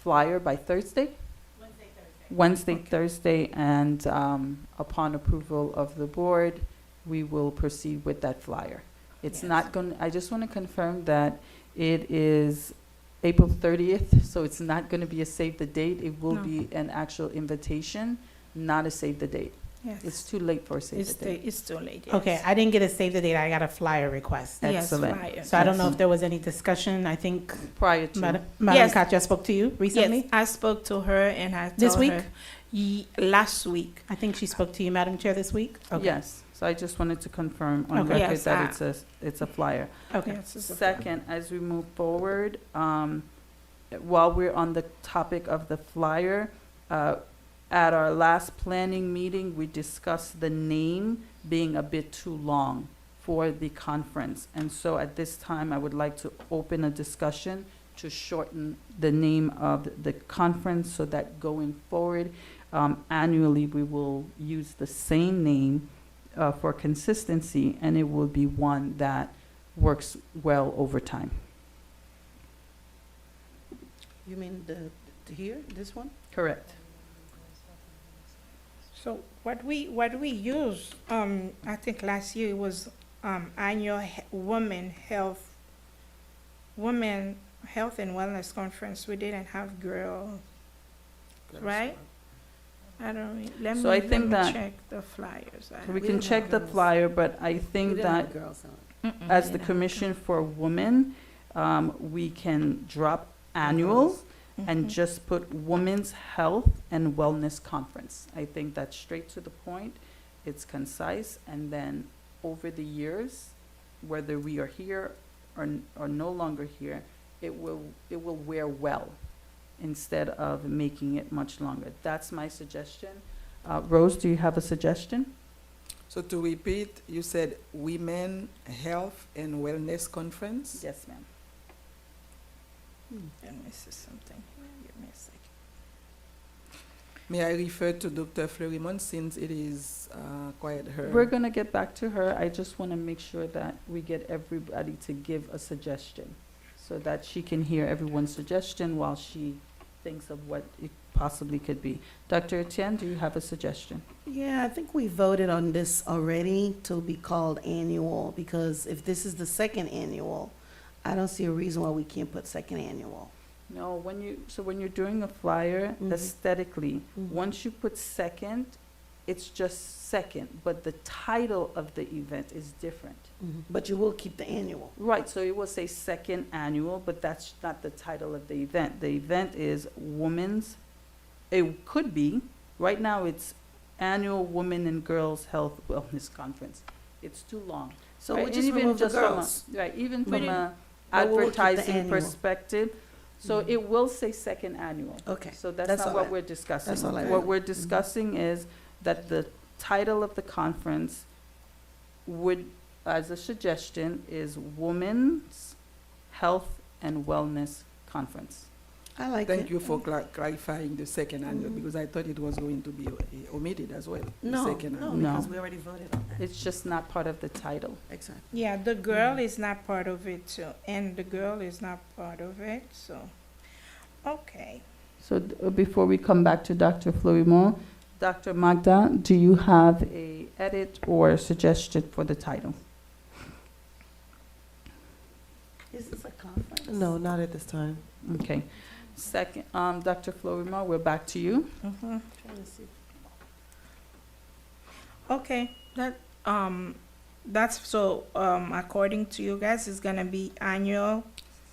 flyer by Thursday? Wednesday, Thursday, and upon approval of the board, we will proceed with that flyer. It's not going, I just want to confirm that it is April 30th, so it's not going to be a save the date. It will No. be an actual invitation, not a save the date. Yes. It's too late for a save the date. It's too late, yes. Okay, I didn't get a save the date. I got a flyer request. Yes, Excellent. flyer. So I don't know if there was any discussion. I think Prior to. Madam Yes. Katja spoke to you recently? Yes, I spoke to her and I told her. This week? Last week. I think she spoke to you, Madam Chair, this week? Okay. Yes, so I just wanted to confirm on Okay. record Yes, that it's a flyer. Okay. Yes, it's a- Second, as we move forward, while we're on the topic of the flyer, at our last planning meeting, we discussed the name being a bit too long for the conference. And so at this time, I would like to open a discussion to shorten the name of the conference so that going forward, annually, we will use the same name for consistency, and it will be one that works well over time. You mean here, this one? Correct. So what we use, I think last year it was annual women health and wellness conference. We didn't have girls, right? I don't, let So I me, think let me that- check the flyers. We We can didn't check have the girls. flyer, but I We think didn't that have girls on it. as the Yeah. Commission for Women, we can drop annual and just put Women's Health and Wellness Conference. I think that's straight to the point, it's concise, and then over the years, whether we are here or no longer here, it will wear well instead of making it much longer. That's my suggestion. Rose, do you have a suggestion? So to repeat, you said Women Health and Wellness Conference? Yes, ma'am. Let me see something. Give me a second. May I refer to Dr. Fleurimont since it is quite her? We're gonna get back to her. I just wanna make sure that we get everybody to give a suggestion so that she can hear everyone's suggestion while she thinks of what it possibly could be. Dr. Etienne, do you have a suggestion? Yeah, I think we voted on this already to be called annual, because if this is the second annual, I don't see a reason why we can't put second annual. No, when you're doing a flyer, Mhm. aesthetically, Mhm. once you put second, it's just second, but the title of the event is different. But you will keep the annual. Right, so it will say second annual, but that's not the title of the event. The event is it could be, right now it's Annual Women and Girls Health Wellness Conference. It's too long. So right? we And just even remove the just from a- girls. Right, even We from didn't- a but we'll keep the advertising annual. perspective, so Mhm. it will say second annual. Okay. So that's That's not all what I- we're discussing. that's all I What want. we're discussing is that the title of the conference would, as a suggestion, is Women's Health and Wellness Conference. I like Thank it. you for clarifying the second annual, Mhm. because I thought it was going to be omitted as well. the No, second no, annual. No. because we already voted on that. It's just not part of the title. Exactly. Yeah, the girl is not part of it too, and the girl is not part of it, so, okay. So before we come back to Dr. Florimont, Dr. Magda, do you have a edit or suggestion for the title? Is this a conference? No, not at this time. Okay. Second, Dr. Florimont, we're back to you. Mhm. Trying to see. Okay, that's so, according to you guys, it's gonna be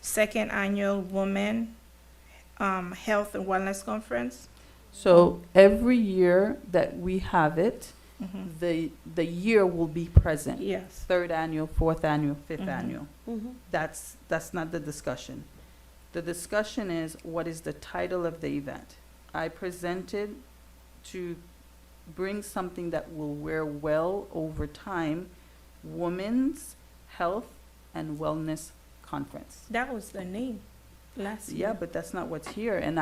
second annual Women, Health and Wellness Conference. So every year that we have it, Mhm. the year will be present. Yes. Third annual, fourth annual, fifth Mhm. annual. Mhm. That's not the discussion. The discussion is, what is the title of the event? I presented to bring something that will wear well over time, Women's Health and Wellness Conference. That was the name last year. Yeah, but that's not what's here, and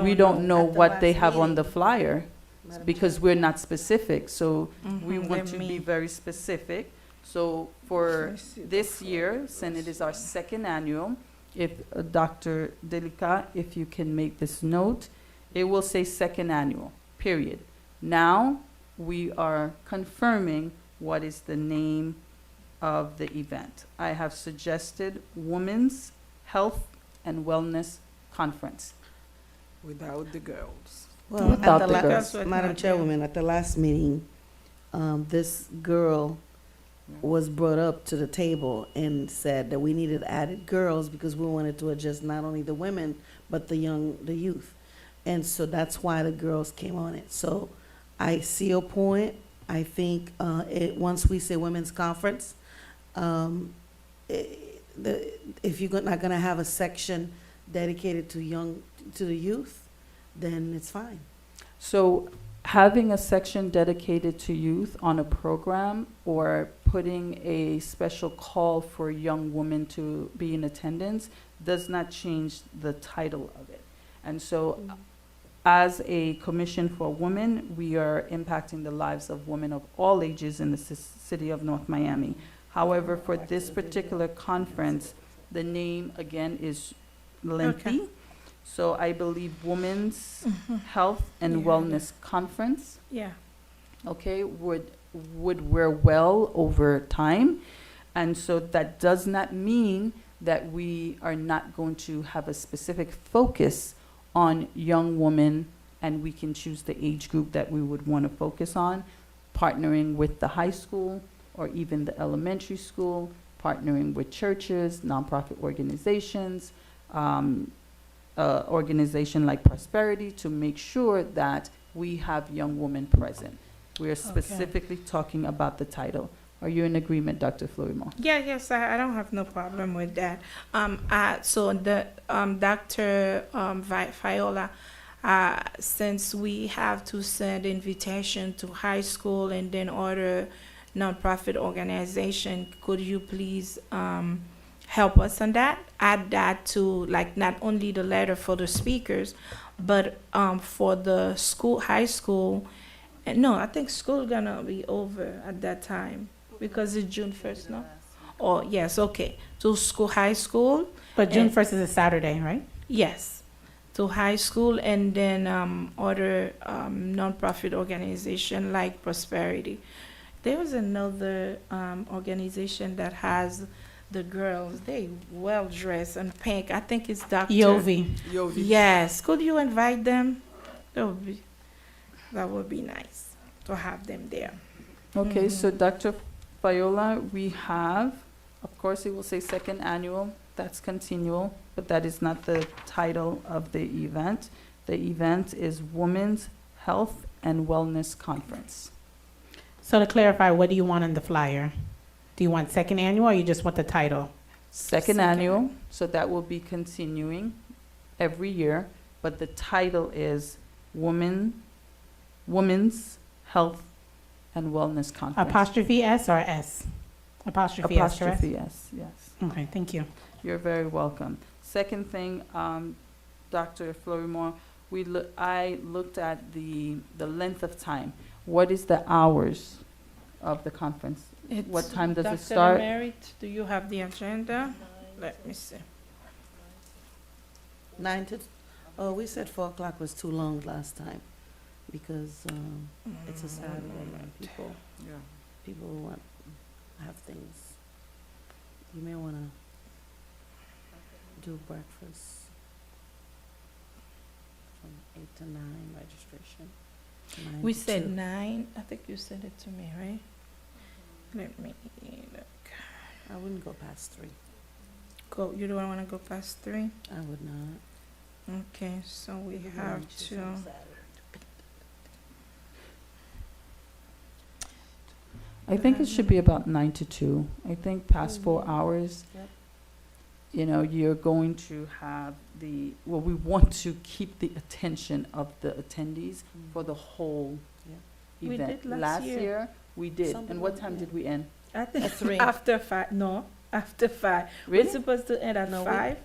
we don't don't know. know At the what they last have on the meeting. flyer, Madam because Chair. we're not specific, so we Mhm, want let to be me- very specific. So for let me see the this year, photos. since it is our second annual, if Dr. Delica, if you can make this note, it will say second annual, period. Now, we are confirming what is the name of the event. I have suggested Women's Health and Wellness Conference. Without the girls. Well, Without at the the girls. last, Madam Chairwoman, at the last meeting, this girl was brought up to the table and said that we needed added girls because we wanted to adjust not only the women, but the youth. And so that's why the girls came on it. So I see your point. I think, once we say women's conference, if you're not gonna have a section dedicated to the youth, then it's fine. So having a section dedicated to youth on a program or putting a special call for young women to be in attendance does not change the title of it. And so as a Commission for Women, we are impacting the lives of women of all ages in the city of North Miami. However, for this particular conference, the name again is lengthy. So I believe Women's Health and Yeah. Wellness Conference, Yeah. okay, would wear well over time. And so that does not mean that we are not going to have a specific focus on young women, and we can choose the age group that we would want to focus on, partnering with the high school or even the elementary school, partnering with churches, nonprofit organizations, organization like Prosperity, to make sure that we have young women present. We are specifically talking about the title. Are you in agreement, Dr. Florimon? Yes, I don't have no problem with that. So the Dr. Viola, since we have to send invitation to high school and then other nonprofit organization, could you please help us on that? Add that to, like, not only the letter for the speakers, but for the school, high school. And no, I think school gonna be over at that time because it's June 1st, no? Oh, yes, okay. To school, high school. But June And- 1st is a Saturday, right? Yes, to high school, and then other nonprofit organization like Prosperity. There was another organization that has the girls. They well dressed and pink. I think it's Dr. Yovi. Yovi. Yes, could you invite them? That would be nice to have them there. Okay, so Mhm. Dr. Viola, we have, of course, it will say second annual, that's continual, but that is not the title of the event. The event is Women's Health and Wellness Conference. So to clarify, what do you want on the flyer? Do you want second annual or you just want the title? Second Second. annual, so that will be continuing every year, but the title is Women's Health and Wellness Conference. Apostrophe S or S? Apostrophe S, correct? Apostrophe S, yes. Okay, thank you. You're very welcome. Second thing, Dr. Florimore, I looked at the length of time. What is the hours of the conference? What time does it start? Dr. Demerit, do you have the agenda? Let me see. 9 to, oh, we said 4 o'clock was too long last time because it's a Saturday and people want, have things. You may want to do breakfast from 8 to 9 registration. 9 We to said 2. 9. I think you said it to me, right? Let me look. I wouldn't go past 3. Go. You don't want to go past 3? I would not. Okay, so we Maybe have lunch is to. on Saturday. I think it should be about 9 to 2. I think past 4 hours, Yep. you know, you're going to have we want to keep the attention of the attendees for the whole Yeah. We event. did last year. We did. Some And what people, time yeah. did we end? I think At 3. after 5. No, after 5. Really? We're supposed to end at No, we- 5.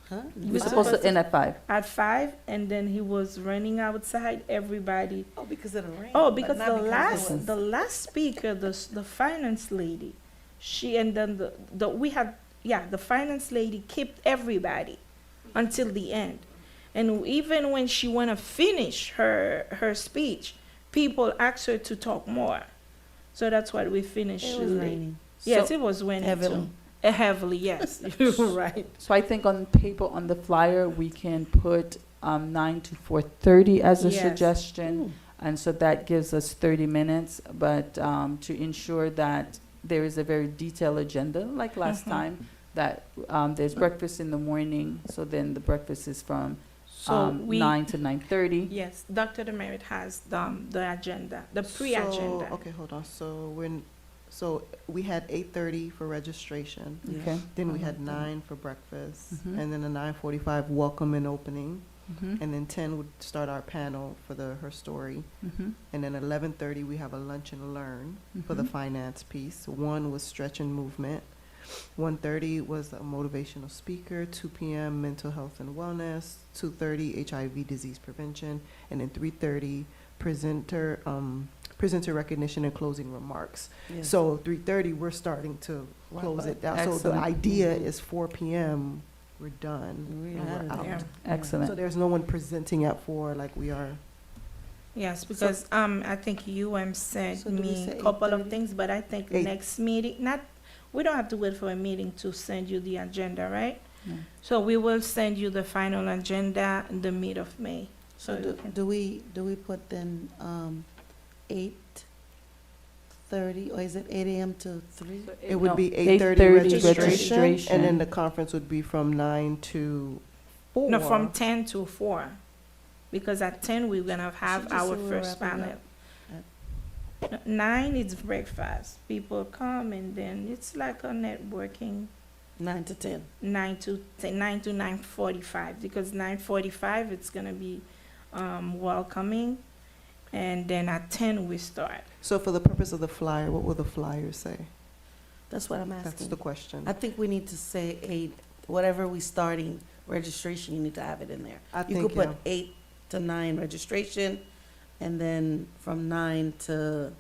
Huh? We're Five? supposed to end at 5. At 5, and then he was running outside. Everybody. Oh, because of the rain. Oh, but because not the because it last was- the last speaker, the finance lady, she, and then the we had, yeah, the finance lady kept everybody until the end, and even when she went to finish her speech, people asked her to talk more, so that's why we finished It was late. raining. Yes, So- it was raining Heavily. too. Heavily, yes, you're right. So I think on paper, on the flyer, we can put 9 to 4:30 as a Yes. suggestion. And so that gives us 30 minutes, but to ensure that there is a very detailed agenda, like last Mhm. time, that there's breakfast in the morning, so then the breakfast is from So we 9 to 9:30. yes, Dr. Demerit has the agenda, the pre-agenda. So, okay, hold on. So we had 8:30 for registration. Yeah. Okay. Then we Mhm. had 9 for breakfast, Mhm. and then a 9:45 welcome and opening, Mhm. and then 10 would start our panel for her story, Mhm. and then 11:30 we have a lunch and learn for the Mhm. finance piece. 1 was stretch and movement. 1:30 was a motivational speaker. 2 p.m. mental health and wellness. 2:30 HIV disease prevention, and then 3:30 presenter recognition and closing remarks. Yeah. So 3:30 we're starting to Wrap close up. it down. So the Excellent. idea Mhm. is 4 p.m. we're done. We're and out of we're there. out. Yeah. Excellent. So there's no one presenting at 4 like we are. Yes, because I think UM sent So do we me say a couple of 8:30? things, but I think 8. next meeting, not, we don't have to wait for a meeting to send you the agenda, right? No. So we will send you the final agenda in the mid of May. So you can- do we put then, 8:30, or is it 8 AM to 3? It would No, be 8:30 registration, registration, and then the conference would be from 9 to 4. No, from 10 to 4, because at 10, we're gonna have Should just our say we're first wrapping panel. up 9 is breakfast. People come and then it's like a networking 9 to 10. 9 to 9:45, because 9:45 it's gonna be welcoming, and then at 10 we start. So for the purpose of the flyer, what will the flyer say? That's what I'm That's asking. the question. I think we need to say 8, whatever we starting registration, you need to have it in there. I You think, could put 8 to 9 registration, and then from 9 to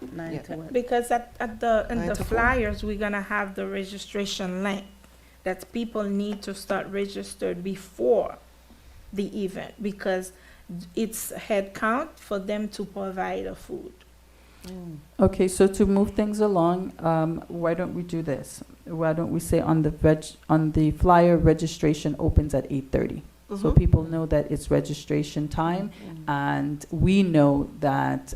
Yeah. what? Because in 9 the to 4. flyers, we're gonna have the registration link that people need to start registered before the event, because it's head count for them to provide the food. Mm. Okay, so to move things along, why don't we do this? Why don't we say on the flyer, registration opens at 8:30? So Mhm. people know that it's registration time, Mm. and we know that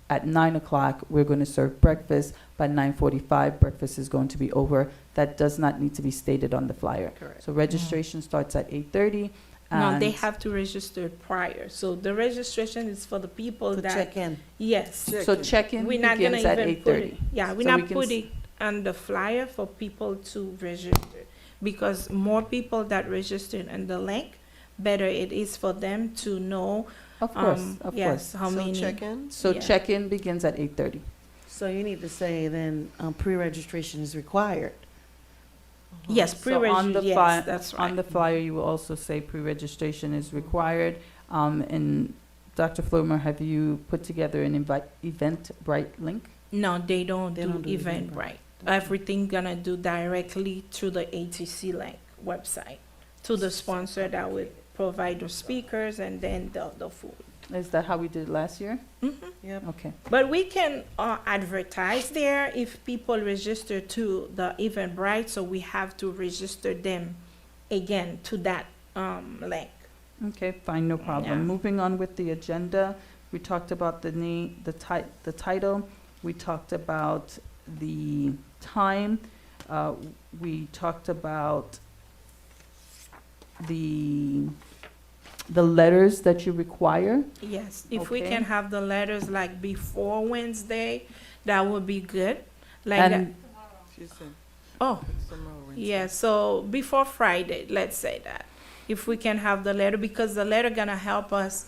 at 9 o'clock, we're going to serve breakfast. By 9:45, breakfast is going to be over. That does not need to be stated on the flyer. Correct. So registration starts at 8:30. No, they and- have to register prior. So the registration is for the people To that, check in. yes. So check-in We're not gonna begins at even put it, 8:30. yeah, we're So we not can putting on the flyer for people to register, because more people that registered on the link, better it is for them to know, Of course, of yes, course. how So many. check-in? So yeah. check-in begins at 8:30. So you need to say then, pre-registration is required. Yes, So on pre-register, the yes, that's On right. the flyer, you will also say pre-registration is required. And Dr. Flomer, have you put together an Eventbrite link? No, they don't They do don't do Eventbrite. Everything gonna do directly to the ATC link website, to the sponsor that would provide the speakers and then the food. Is that how we did it last year? Yep. Okay. But we can advertise there if people register to the Eventbrite, so we have to register them again to that link. Okay, fine, no problem. Yeah. Moving on with the agenda, we talked about the title, we talked about the time, we talked about the letters that you require. Yes, if we Okay. can have the letters like before Wednesday, that would be good. Like that. And She said Oh, tomorrow, Wednesday. yeah, so before Friday, let's say that. If we can have the letter, because the letter gonna help us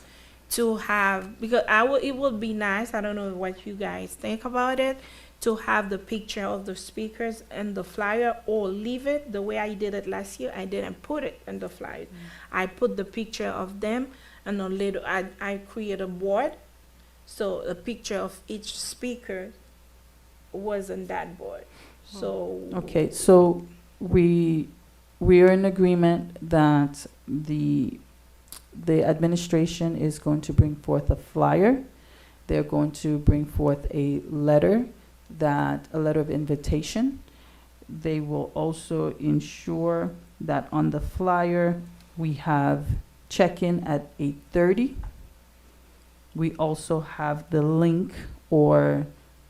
to have, because it would be nice, I don't know what you guys think about it, to have the picture of the speakers and the flyer, or leave it the way I did it last year. I didn't put it in the flyer. I put the picture of them and a little, I create a board, so a picture of each speaker was on that board. So. okay, so we are in agreement that the administration is going to bring forth a flyer. They're going to bring forth a letter of invitation. They will also ensure that on the flyer, we have check-in at 8:30. We also have the link or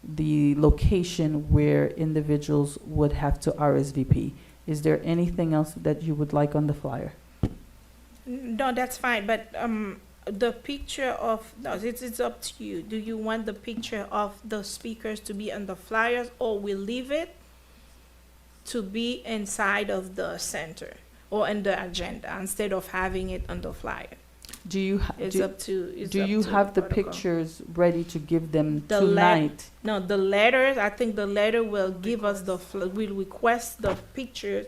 the location where individuals would have to RSVP. Is there anything else that you would like on the flyer? No, that's fine, but the picture of, no, it's up to you. Do you want the picture of the speakers to be on the flyers, or we leave it to be inside of the center or in the agenda instead of having it on the flyer? Do you, It's up to, it's do up you to have the protocol. pictures ready to give them The tonight? No, the letters, I think the letter will give us we'll request the pictures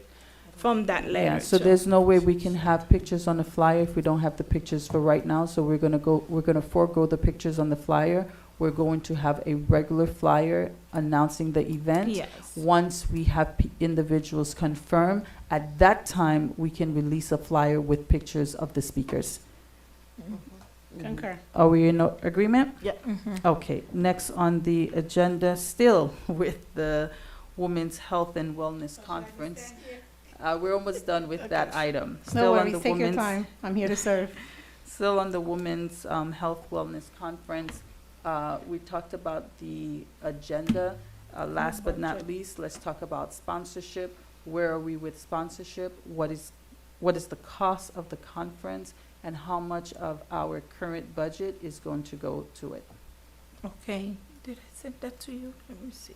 from that letter. Yeah, so too. there's no way we can have pictures on the flyer if we don't have the pictures for right now, so we're gonna forego the pictures on the flyer. We're going to have a regular flyer announcing the event. Yes. Once we have individuals confirm, at that time, we can release a flyer with pictures of the speakers. Concur. Are we in agreement? Mhm. Okay, next on the agenda, still with the Women's Health and Wellness Conference. We're almost done with that item. No Still on worries, the take your women's- time. I'm here to serve. Still on the Women's Health Wellness Conference, we talked about the agenda. Last but not least, let's talk about sponsorship. Where are we with sponsorship? What is the cost of the conference, and how much of our current budget is going to go to it? Okay, did I send that to you? Let me see.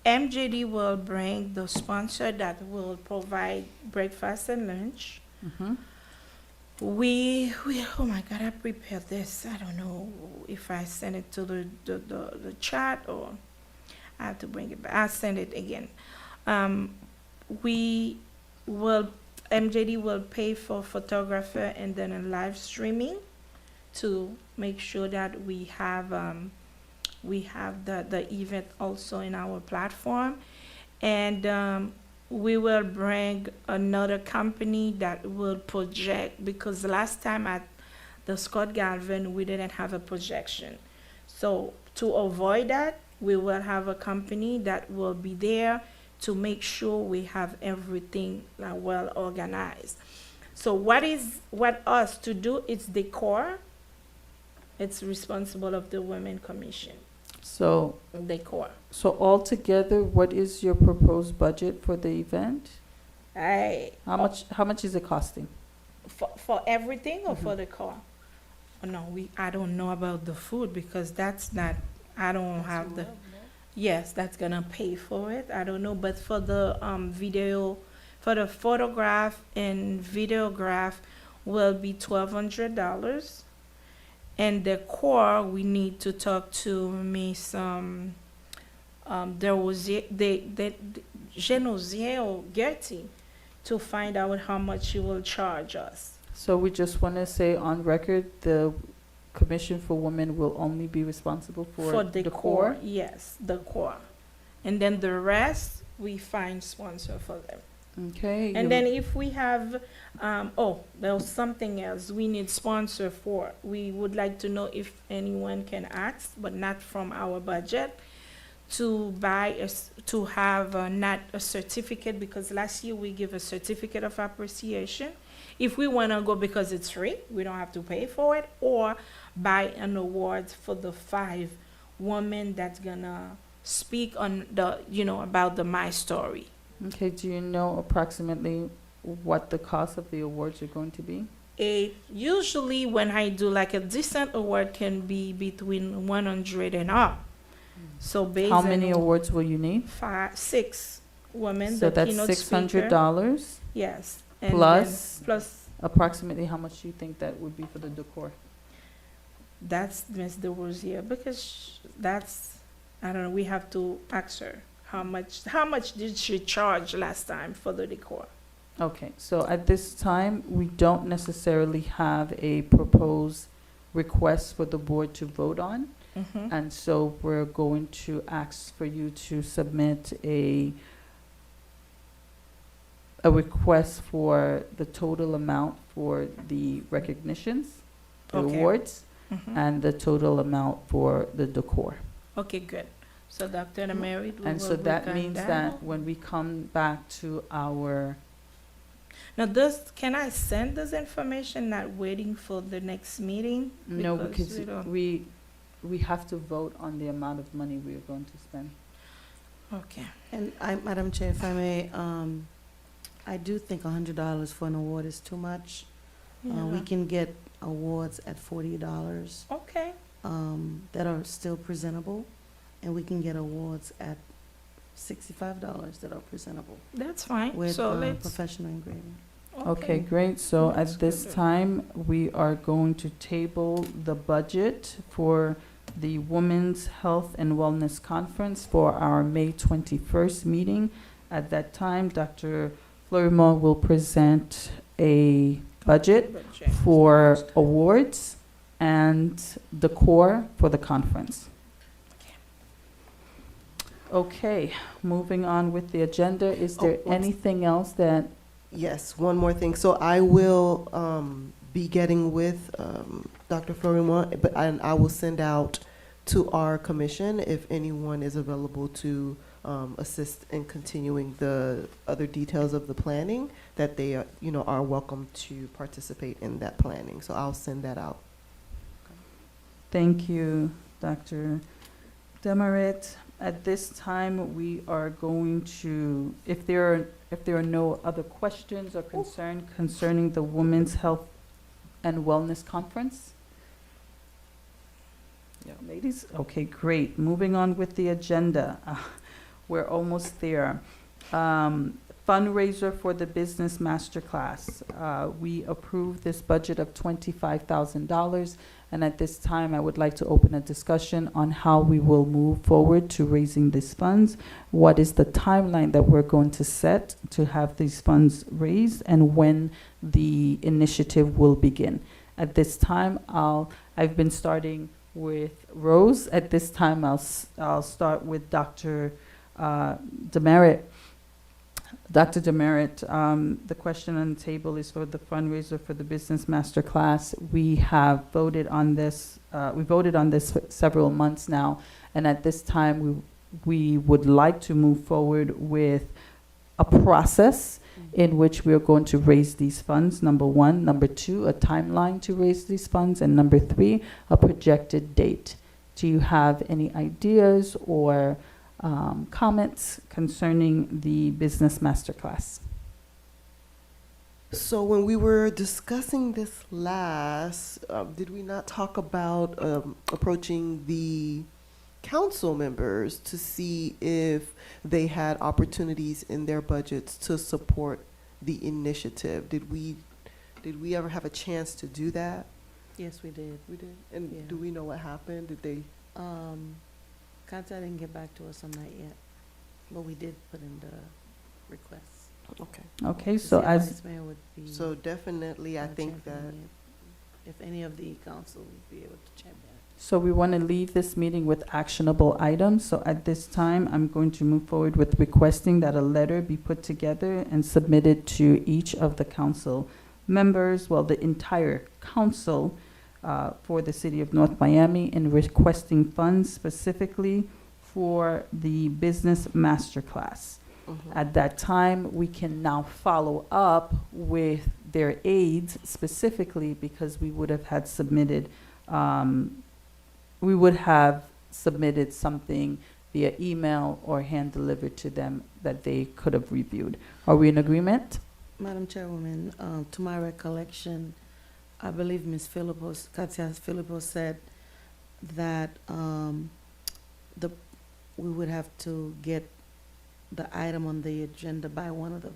MJD will bring the sponsor that will provide breakfast and lunch. Mhm. We, oh my God, I prepared this. I don't know if I send it to the chat or I have to bring it back. I'll send it again. We will, MJD will pay for photographer and then a live streaming to make sure that we have the event also in our platform. And we will bring another company that will project, because last time at the Scott Galvin, we didn't have a projection. So to avoid that, we will have a company that will be there to make sure we have everything well organized. So what us to do, it's decor. It's responsible of the Women Commission, So, decor. so altogether, what is your proposed budget for the event? How much is it costing? For everything or for the car? Oh, no, I don't know about the food because that's not, I don't have the, yes, that's gonna pay for it. I don't know, but for the video, for the photograph and videograph will be $1,200. And the core, we need to talk to Miss Genosier or Gertie to find out how much she will charge us. So we just want to say on record, the Commission for Women will only be responsible for the decor? core, yes, the core. And then the rest, we find sponsor for them. Okay. And then if we have, there's something else we need sponsor for. We would like to know if anyone can ask, but not from our budget, to to have not a certificate, because last year we give a certificate of appreciation. If we want to go because it's free, we don't have to pay for it, or buy an award for the 5 women that's gonna speak on the, about the My Story. Okay, do you know approximately what the cost of the awards are going to be? Usually when I do like a decent award can be between 100 and up. So based How on many awards will you need? 6 women, So the that's keynote speaker. $600 Yes. And plus then plus approximately how much do you think that would be for the decor? that's Miss DeRosier, because that's, I don't know, we have to ask her how much did she charge last time for the decor? Okay, so at this time, we don't necessarily have a proposed request for the board to vote on. Mm-hmm. And so we're going to ask for you to submit a request for the total amount for the recognitions, the Okay. awards, Mm-hmm. and the total amount for the decor. Okay, good. So Dr. Mary, we And will so that work on means that when we come back to our, Now, can I send this information, not waiting for the next meeting? no, Because because we don't- we have to vote on the amount of money we are going to spend. Okay. And Madam Chair, if I may, I do think $100 for an award is too much. We Yeah. can get awards at $40 Okay, that are still presentable, and we can get awards at $65 that are presentable that's fine. with So let's, professional engraving. Okay, great. So That's at this good. time, we are going to table the budget for the Women's Health and Wellness Conference for our May 21st meeting. At that time, Dr. Florimond will present a budget for awards and decor for the conference. Okay, moving on with the agenda. Is there one s- anything else that Yes, one more thing. So I will be getting with Dr. Florimond, and I will send out to our commission if anyone is available to assist in continuing the other details of the planning, that they are, are welcome to participate in that planning. So I'll send that out. Thank you, Dr. Demaret. At this time, we are going to, if there are no other questions or concern concerning the Women's Health and Wellness Conference? Yeah, ladies? Okay, great. Moving on with the agenda. We're almost there. Fundraiser for the Business Masterclass. We approved this budget of $25,000. And at this time, I would like to open a discussion on how we will move forward to raising these funds. What is the timeline that we're going to set to have these funds raised, and when the initiative will begin? At this time, I've been starting with Rose. At this time, I'll start with Dr. Demaret. Dr. Demaret, the question on the table is for the fundraiser for the Business Masterclass. We have voted on this. We voted on this for several months now, and at this time, we would like to move forward with a process in which we are going to raise these funds. Number one, number two, a timeline to raise these funds, and number three, a projected date. Do you have any ideas or comments concerning the Business Masterclass? So when we were discussing this last, did we not talk about approaching the council members to see if they had opportunities in their budgets to support the initiative? Did we ever have a chance to do that? Yes, we did. We did. And Yeah. do we know what happened? Did they? Kanta didn't get back to us on that yet, but we did put in the request. Okay. Okay, To so see if as Vice Mayor would be, So definitely, I think that. championing it. If any of the council would be able to champion it. So we want to leave this meeting with actionable items. So at this time, I'm going to move forward with requesting that a letter be put together and submitted to each of the council members, well, the entire council, for the city of North Miami, in requesting funds specifically for the Business Masterclass. At that time, we can now follow up with their aides specifically, because we would have had submitted, something via email or hand delivered to them that they could have reviewed. Are we in agreement? Madam Chairwoman, to my recollection, I believe Ms. Philippos, Katia Philippos said that we would have to get the item on the agenda by one of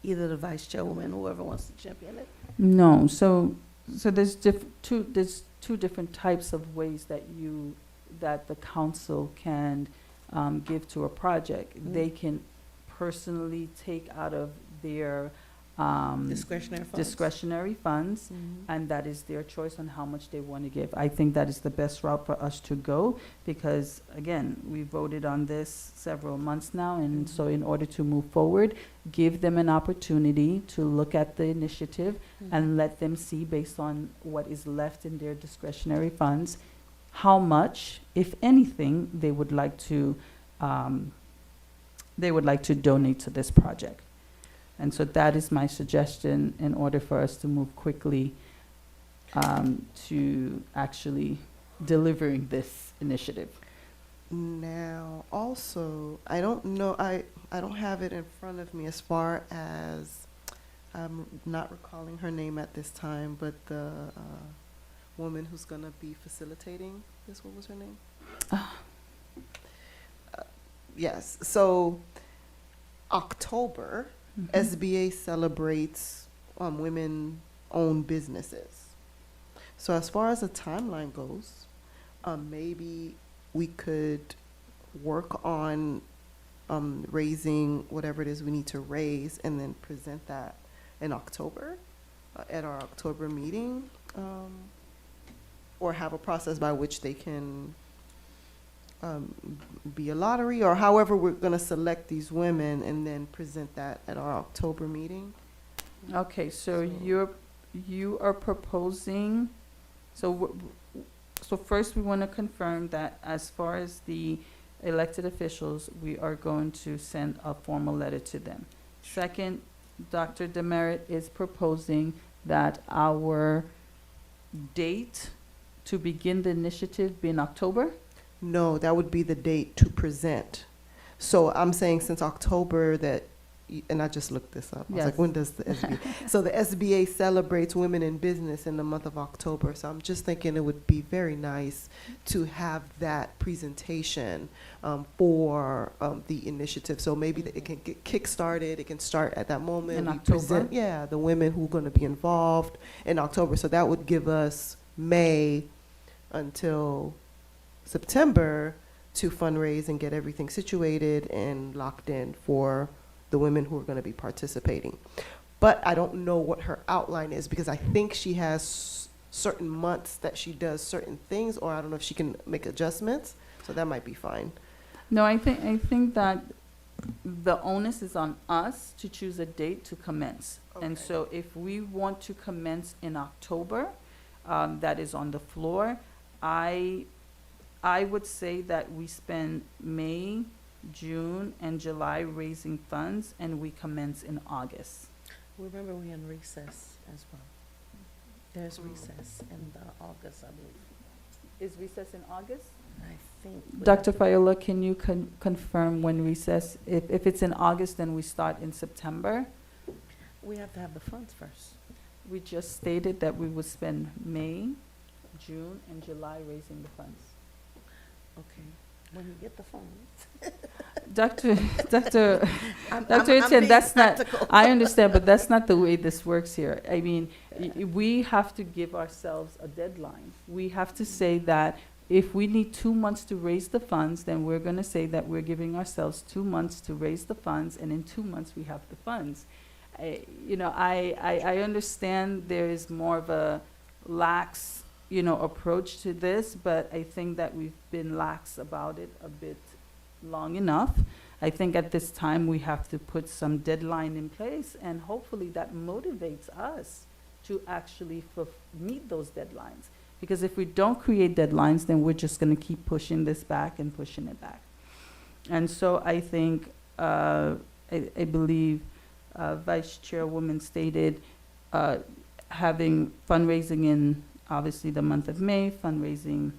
either the vice chairwoman, whoever wants to champion it. No, so there's two different types of ways that the council can give to a project. They can personally take out of their discretionary funds, and that is their choice on how much they want to give. I think that is the best route for us to go, because again, we voted on this several months now, and so in order to move forward, give them an opportunity to look at the initiative and let them see, based on what is left in their discretionary funds, how much, if anything, they would like to donate to this project. And so that is my suggestion in order for us to move quickly to actually delivering this initiative. Now, also, I don't know, I don't have it in front of me as far as, I'm not recalling her name at this time, but the woman who's going to be facilitating this, what was her name? Yes, so October, SBA celebrates women-owned businesses. So as far as the timeline goes, maybe we could work on raising whatever it is we need to raise, and then present that in October at our October meeting, or have a process by which they can be a lottery, or however we're going to select these women, and then present that at our October meeting. Okay, so you are proposing, so So first, we want to confirm that as far as the elected officials, we are going to send a formal letter to them. Second, Dr. Demerit is proposing that our date to begin the initiative be in October. No, that would be the date to present. So I'm saying since October that, and I just looked this up. I was Yes. like, when does the SBA? So the SBA celebrates women in business in the month of October. So I'm just thinking it would be very nice to have that presentation for the initiative. So maybe it can get kick-started. It can start at that moment. In We October? present, yeah, the women who are going to be involved in October. So that would give us May until September to fundraise and get everything situated and locked in for the women who are going to be participating. But I don't know what her outline is because I think she has certain months that she does certain things, or I don't know if she can make adjustments. So that might be fine. No, I think that the onus is on us to choose a date to commence. And Okay. so if we want to commence in October, that is on the floor. I would say that we spend May, June, and July raising funds, and we commence in August. Remember, we're in recess as well. There's recess in August, I believe. Is recess in August? I think. Dr. Fiola, can you confirm when recess, if it's in August, then we start in September? We have to have the funds first. We just stated that we would spend May, June, and July raising the funds. Okay. When you get the funds. Dr. I'm Etienne, being that's not, practical. I understand, but that's not the way this works here. I mean, we have to give ourselves a deadline. We have to say that if we need 2 months to raise the funds, then we're going to say that we're giving ourselves 2 months to raise the funds, and in 2 months we have the funds. I understand there is more of a lax, approach to this, but I think that we've been lax about it a bit long enough. I think at this time we have to put some deadline in place, and hopefully that motivates us to actually meet those deadlines. Because if we don't create deadlines, then we're just going to keep pushing this back and pushing it back. And so I think, I believe Vice Chairwoman stated having fundraising in obviously the month of May, fundraising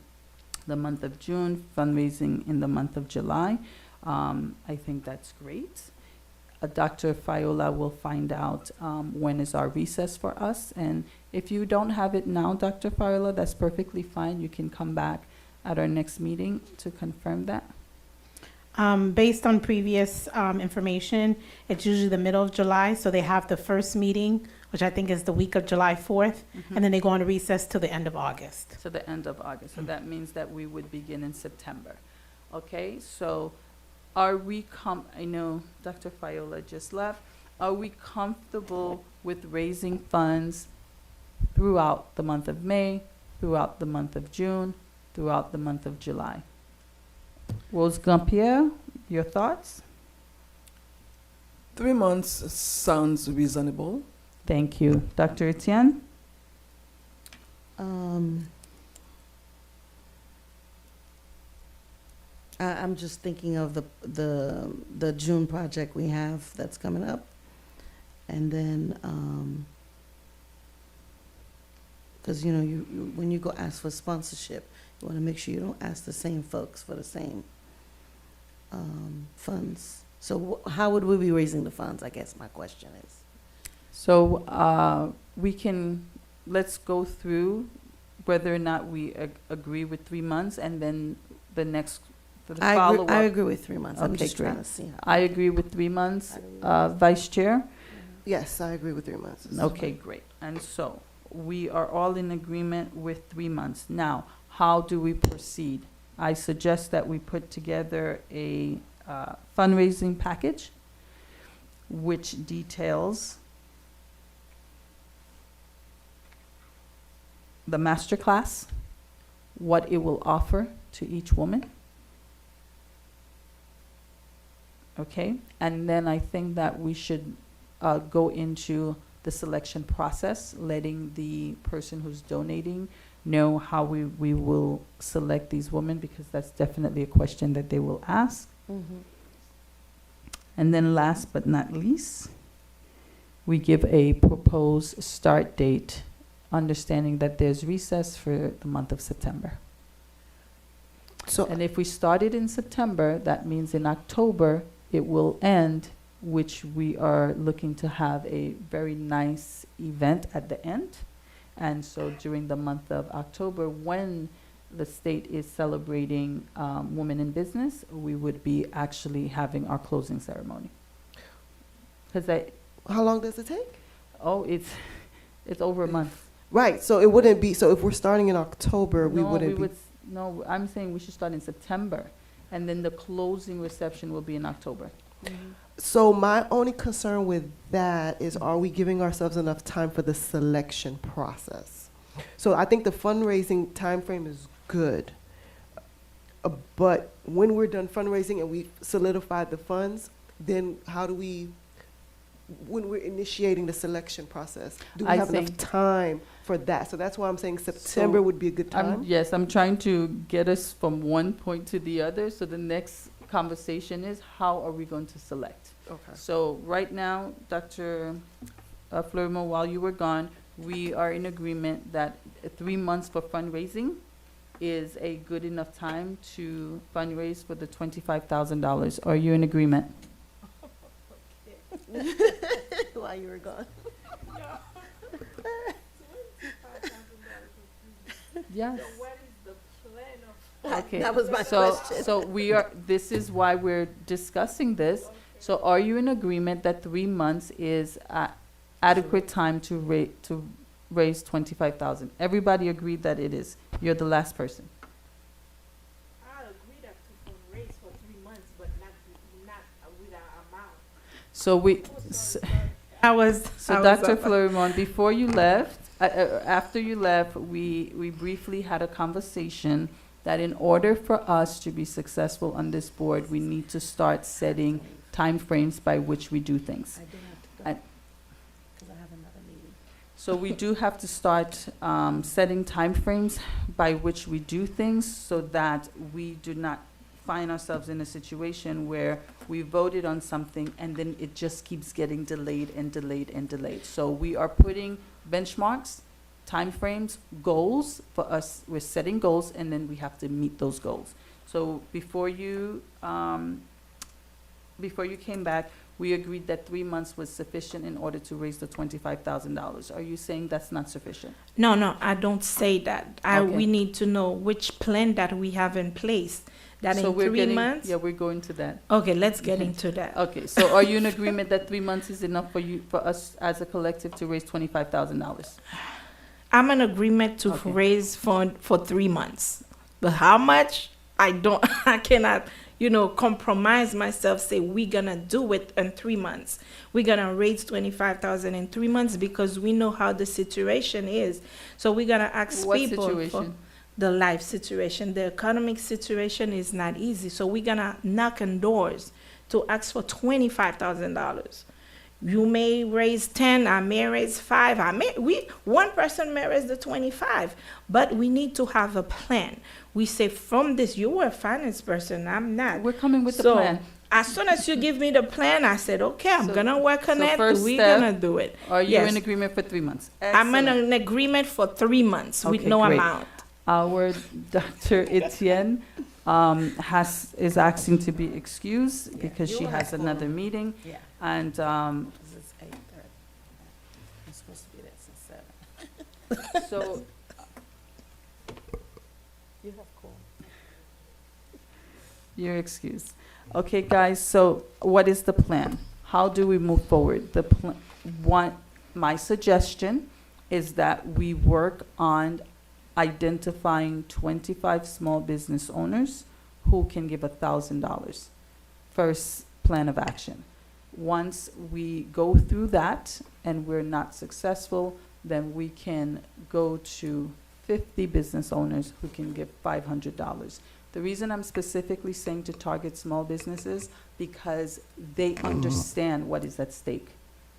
the month of June, fundraising in the month of July. I think that's great. Dr. Fiola will find out when is our recess for us. And if you don't have it now, Dr. Fiola, that's perfectly fine. You can come back at our next meeting to confirm that. Based on previous information, it's usually the middle of July, so they have the first meeting, which I think is the week of July 4th, and then they go on recess till the end of August. So the end of August. So that means that we would begin in September. Okay, so are we I know Dr. Fiola just left. Are we comfortable with raising funds throughout the month of May, throughout the month of June, throughout the month of July? Rose Gampier, your thoughts? 3 months sounds reasonable. Thank you. Dr. Etienne? I'm just thinking of the June project we have that's coming up. And then, because, you when you go ask for sponsorship, you want to make sure you don't ask the same folks for the same funds. So how would we be raising the funds, I guess my question is. So let's go through whether or not we agree with 3 months, and then the follow-up. I agree with 3 months. I'm Okay, just trying great. to see how. I agree with 3 months. Vice Chair? Yes, I agree with 3 months. Okay, great. And so we are all in agreement with 3 months. Now, how do we proceed? I suggest that we put together a fundraising package which details the master class, what it will offer to each woman. Okay, and then I think that we should go into the selection process, letting the person who's donating know how we will select these women, because that's definitely a question that they will ask. And then last but not least, we give a proposed start date, understanding that there's recess for the month of September. So, And if we started in September, that means in October, it will end, which we are looking to have a very nice event at the end. And so during the month of October, when the state is celebrating Women in Business, we would be actually having our closing ceremony. Because how long does it take? it's over a month. Right, so it wouldn't be, so if we're starting in October, we No, wouldn't be. No, I'm saying we should start in September, and then the closing reception will be in October. So my only concern with that is, are we giving ourselves enough time for the selection process? So I think the fundraising timeframe is good. But when we're done fundraising and we've solidified the funds, then how do we, when we're initiating the selection process, do we I have enough think- time for that? So that's why I'm saying September would be a good time. Yes, I'm trying to get us from one point to the other, so the next conversation is, how are we going to select? Okay. So right now, Dr. Fleurimont, while you were gone, we are in agreement that 3 months for fundraising is a good enough time to fundraise for the $25,000. Are you in agreement? While you were gone. Yes. Okay. That was my So, question. so this is why we're discussing this. So are you in agreement that 3 months is adequate time to raise 25,000? Everybody agreed that it is. You're the last person. I agree that to fundraise for 3 months, but not with an amount. So So Dr. Fleurimont, before you left, after you left, we briefly had a conversation that in order for us to be successful on this board, we need to start setting timeframes by which we do things. I do have to go, I- because I have another meeting. So we do have to start setting timeframes by which we do things, so that we do not find ourselves in a situation where we voted on something and then it just keeps getting delayed and delayed and delayed. So we are putting benchmarks, timeframes, goals for us. We're setting goals, and then we have to meet those goals. So before you came back, we agreed that 3 months was sufficient in order to raise the $25,000. Are you saying that's not sufficient? No, I don't say that. Okay. We need to know which plan that we have in place. That So in we're 3 getting- months? Yeah, we're going to that. Okay, let's get into that. Okay, so are you in agreement that 3 months is enough for us as a collective to raise $25,000? I'm in agreement to Okay. raise fund for 3 months. But how much? I cannot, compromise myself, say we're gonna do it in 3 months. We're gonna raise 25,000 in 3 months because we know how the situation is. So we're gonna ask What people for situation? the life situation. The economic situation is not easy. So we're gonna knock on doors to ask for $25,000. You may raise 10, I may raise 5, one person may raise the 25, but we need to have a plan. We say from this, you were a finance person, I'm not. We're coming with the So, plan. As soon as you give me the plan, I said, okay, I'm So- gonna work on so it, first we're step, gonna do it. Are you Yes. in agreement for 3 months? I'm in Excellent. an agreement for 3 months with Okay, no great. amount. Our Dr. Etienne is asking to be excused because she has another meeting. Yeah, And because it's 8:30. I'm supposed to be there since 7. so You have call. you're excused. Okay, guys, so what is the plan? How do we move forward? My suggestion is that we work on identifying 25 small business owners who can give $1,000. First plan of action. Once we go through that and we're not successful, then we can go to 50 business owners who can give $500. The reason I'm specifically saying to target small businesses, because they understand what is at stake.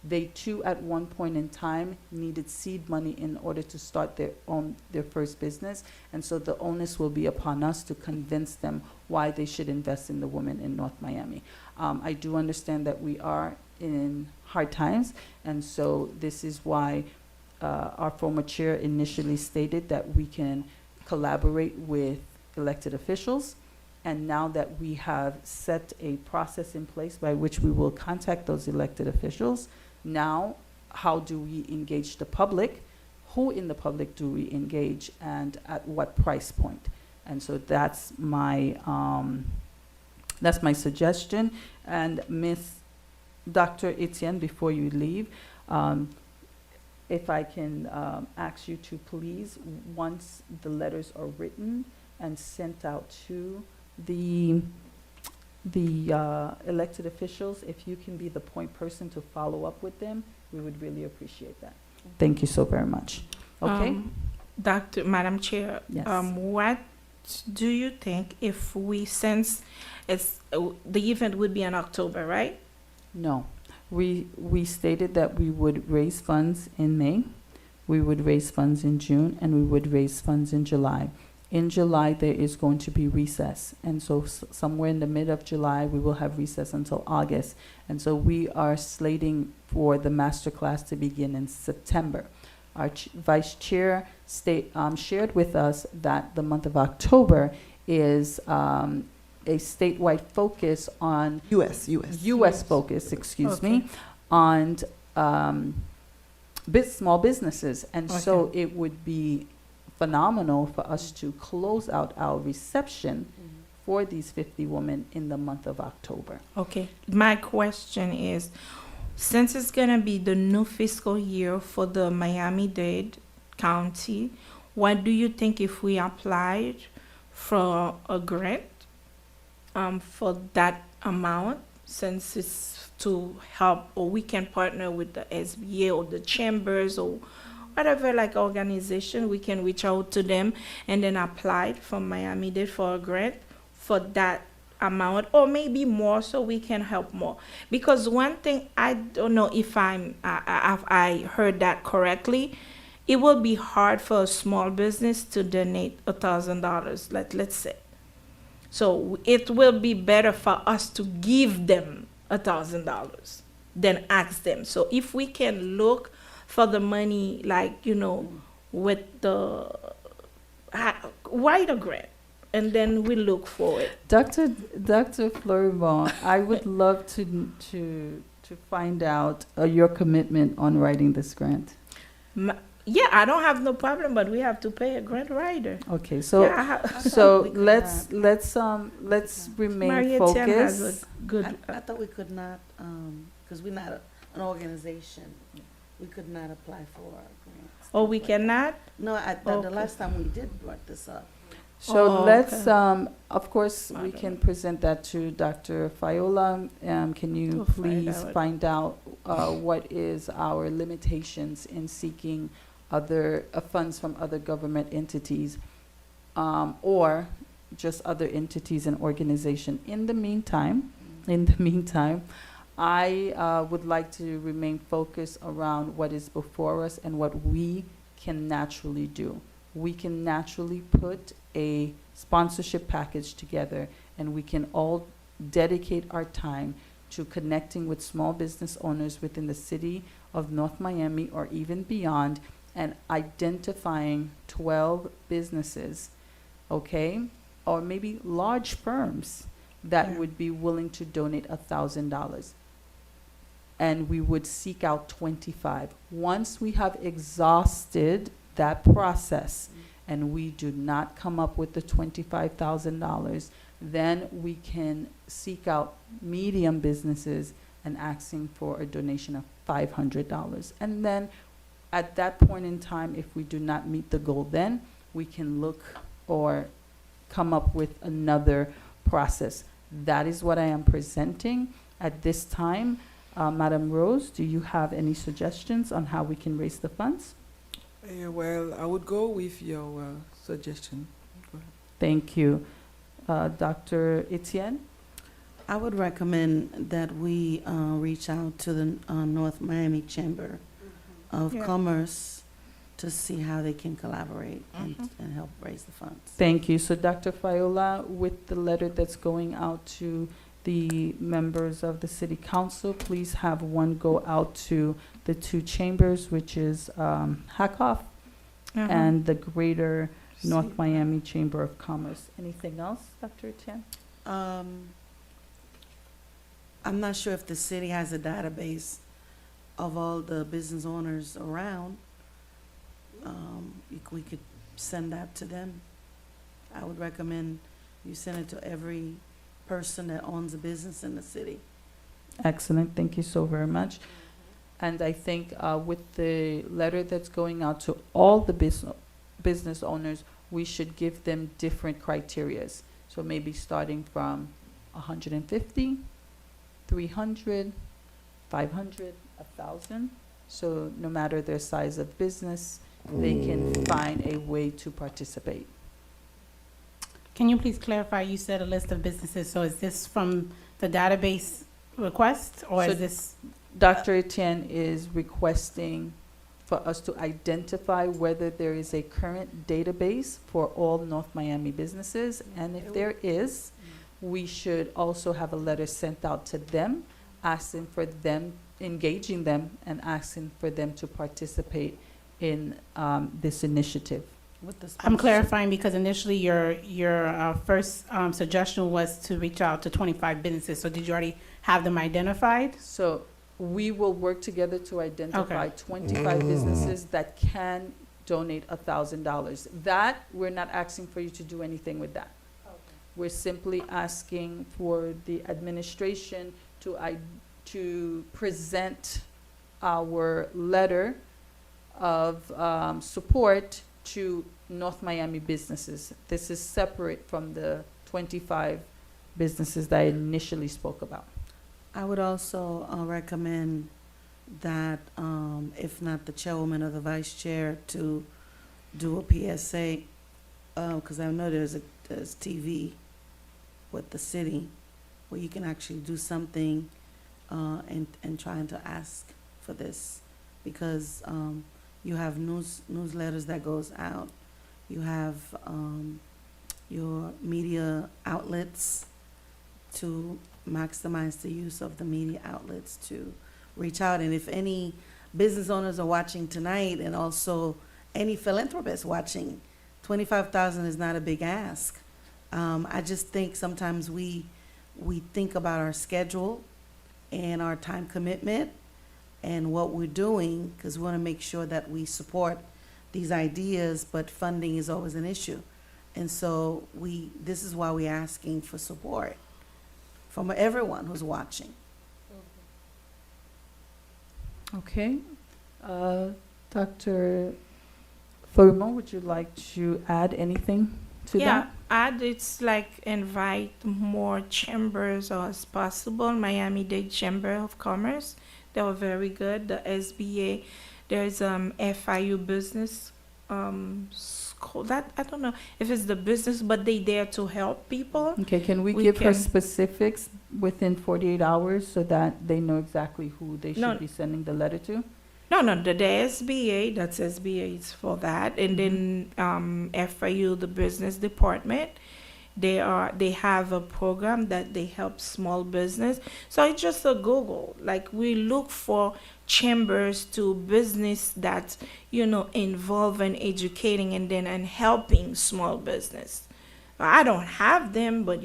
They too, at one point in time, needed seed money in order to start their first business. And so the onus will be upon us to convince them why they should invest in the women in North Miami. I do understand that we are in hard times, and so this is why our former chair initially stated that we can collaborate with elected officials. And now that we have set a process in place by which we will contact those elected officials, now how do we engage the public? Who in the public do we engage, and at what price point? And so that's my suggestion. And Dr. Etienne, before you leave, if I can ask you to please, once the letters are written and sent out to the elected officials, if you can be the point person to follow up with them, we would really appreciate that. Thank you so very much. Okay? Madam Chair, Yes. what do you think if we, since it's, the event would be in October, right? No. We stated that we would raise funds in May, we would raise funds in June, and we would raise funds in July. In July, there is going to be recess, and so somewhere in the mid of July, we will have recess until August. And so we are slating for the master class to begin in September. Our vice chair shared with us that the month of October is a statewide focus on U.S. focus, excuse me, on small businesses. And so it would be phenomenal for us to close out our reception for these 50 women in the month of October. Okay. My question is, since it's going to be the new fiscal year for the Miami-Dade County, what do you think if we applied for a grant for that amount, since it's to help, or we can partner with the SBA or the chambers or whatever, like organization, we can reach out to them and then apply for Miami-Dade for a grant for that amount, or maybe more, so we can help more. Because one thing, I don't know if I heard that correctly, it will be hard for a small business to donate $1,000, let's say. So it will be better for us to give them $1,000 than ask them. So if we can look for the money, like, with the write a grant, and then we look for it. Dr. Floribon, I would love to find out your commitment on writing this grant. Yeah, I don't have no problem, but we have to pay a grant writer. Okay, so Yeah, so let's remain Maria focused. Tian has a good. I thought we could not, because we're not an organization, we could not apply for grants. Oh, we cannot? No, the Okay. last time we did brought this up. So Oh, let's, okay. of course, I we don't can know. present that to Dr. Fiola. Can you We'll find please out. find out what is our limitations in seeking other funds from other government entities, or just other entities and organizations. In the meantime, I would like to remain focused around what is before us and what we can naturally do. We can naturally put a sponsorship package together, and we can all dedicate our time to connecting with small business owners within the city of North Miami or even beyond, and identifying 12 businesses, okay, or maybe large firms that Yeah. would be willing to donate $1,000. And we would seek out 25. Once we have exhausted that process and we do not come up with the $25,000, then we can seek out medium businesses and asking for a donation of $500. And then at that point in time, if we do not meet the goal, then we can look or come up with another process. That is what I am presenting at this time. Madam Rose, do you have any suggestions on how we can raise the funds? Well, I would go with your suggestion. Thank you. Dr. Etienne? I would recommend that we reach out to the North Miami Chamber of Yeah. Commerce to see how they can collaborate and help raise the funds. Thank you. So Dr. Fiola, with the letter that's going out to the members of the city council, please have one go out to the two chambers, which is Hackoff and the Greater North Miami Chamber of Commerce. Anything else, Dr. Etienne? I'm not sure if the city has a database of all the business owners around. We could send that to them. I would recommend you send it to every person that owns a business in the city. Excellent. Thank you so very much. And I think with the letter that's going out to all the business owners, we should give them different criterias. So maybe starting from 150, 300, 500, 1,000. So no matter their size of business, they can find a way to participate. Can you please clarify, you said a list of businesses, so is this from the database request, or So is this? Dr. Etienne is requesting for us to identify whether there is a current database for all North Miami businesses, and if there is, we should also have a letter sent out to them, asking for them, engaging them, and asking for them to participate in this initiative. With the I'm sponsorship. clarifying because initially your first suggestion was to reach out to 25 businesses. So did you already have them identified? So we will work together to identify 25 businesses that can donate $1,000. That, we're not asking for you to do anything with that. We're simply asking for the administration to present our letter of support to North Miami businesses. This is separate from the 25 businesses that I initially spoke about. I would also recommend that, if not the chairwoman or the vice chair, to do a PSA, because I know there's TV with the city where you can actually do something and trying to ask for this, because you have newsletters that goes out, you have your media outlets to maximize the use of the media outlets to reach out. And if any business owners are watching tonight, and also any philanthropists watching, 25,000 is not a big ask. I just think sometimes we think about our schedule and our time commitment and what we're doing, because we want to make sure that we support these ideas, but funding is always an issue. And so this is why we're asking for support from everyone who's watching. Okay. Dr. Furman, would you like to add anything to that? It's like invite more chambers as possible. Miami-Dade Chamber of Commerce, they were very good. The SBA, there's FIU Business School. That I don't know if it's the business, but they there to help people. Okay, can we We give her can- specifics within 48 hours so that they know exactly who they should No. be sending the letter to? No, the SBA, that's SBA is for that. And then FIU, the business department, they have a program that they help small business. So it's just a Google. Like, we look for chambers to business that, involve in educating and helping small business. I don't have them, but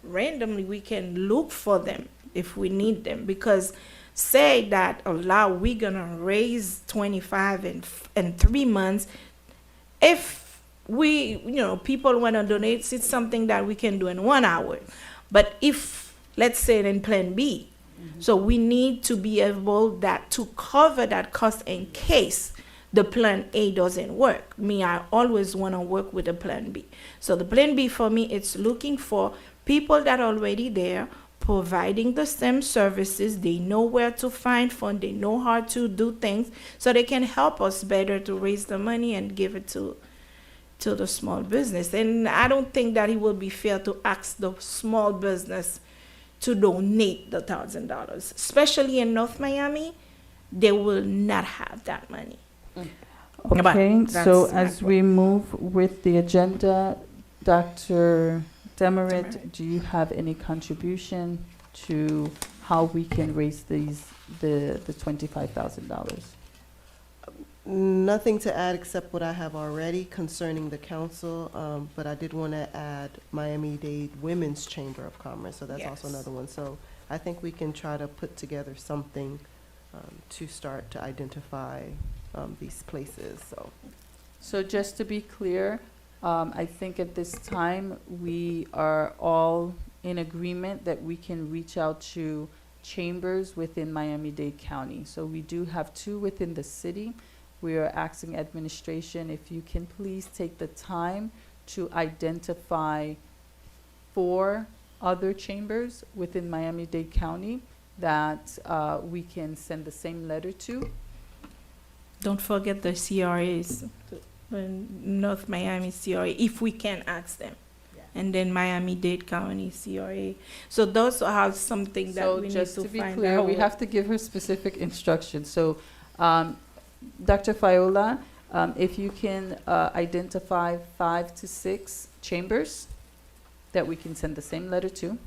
randomly we can look for them if we need them, because say that we're gonna raise 25 in 3 months. If we, people want to donate, it's something that we can do in 1 hour. But if, let's say in plan B, so we need to be able to cover that cost in case the plan A doesn't work. I always want to work with the plan B. So the plan B for me, it's looking for people that are already there, providing the same services. They know where to find funds, they know how to do things, so they can help us better to raise the money and give it to the small business. And I don't think that it will be fair to ask the small business to donate the $1,000. Especially in North Miami, they will not have that money. But Okay, so that's as not we move with the agenda, Dr. Demerit, do you have any contribution to how we can raise the $25,000? Nothing to add except what I have already concerning the council, but I did want to add Miami-Dade Women's Chamber of Commerce, so that's also Yes. another one. So I think we can try to put together something to start to identify these places, so. So just to be clear, I think at this time, we are all in agreement that we can reach out to chambers within Miami-Dade County. So we do have 2 within the city. We are asking administration if you can please take the time to identify 4 other chambers within Miami-Dade County that we can send the same letter to. Don't forget the CRAs, North Miami CRA, if we can ask them. And then Miami-Dade County CRA. So those are something that So we need just to to be find clear, out. we have to give her specific instructions. So, Dr. Fiola, if you can identify 5 to 6 chambers that we can send the same letter to.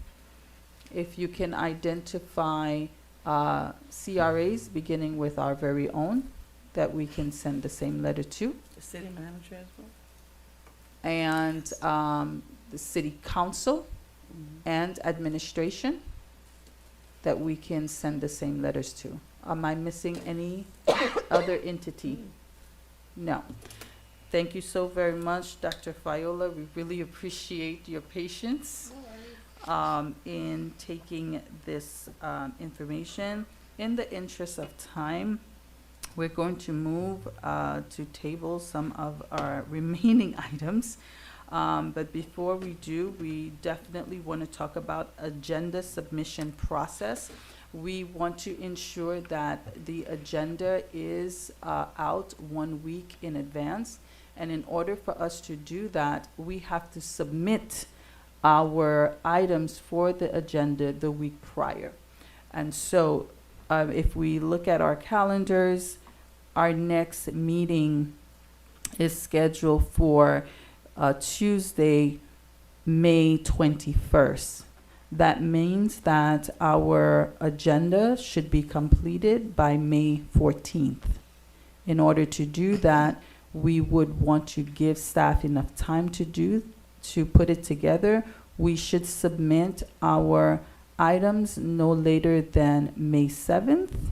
If you can identify CRAs, beginning with our very own, that we can send the same letter to. The city manager as well? And the city council and administration that we can send the same letters to. Am I missing any other entity? No. Thank you so very much, Dr. Fiola. We really appreciate your patience in taking this information. In the interest of time, we're going to move to table some of our remaining items. But before we do, we definitely want to talk about agenda submission process. We want to ensure that the agenda is out 1 week in advance. And in order for us to do that, we have to submit our items for the agenda the week prior. And so if we look at our calendars, our next meeting is scheduled for Tuesday, May 21st. That means that our agenda should be completed by May 14th. In order to do that, we would want to give staff enough time to put it together. We should submit our items no later than May 7th.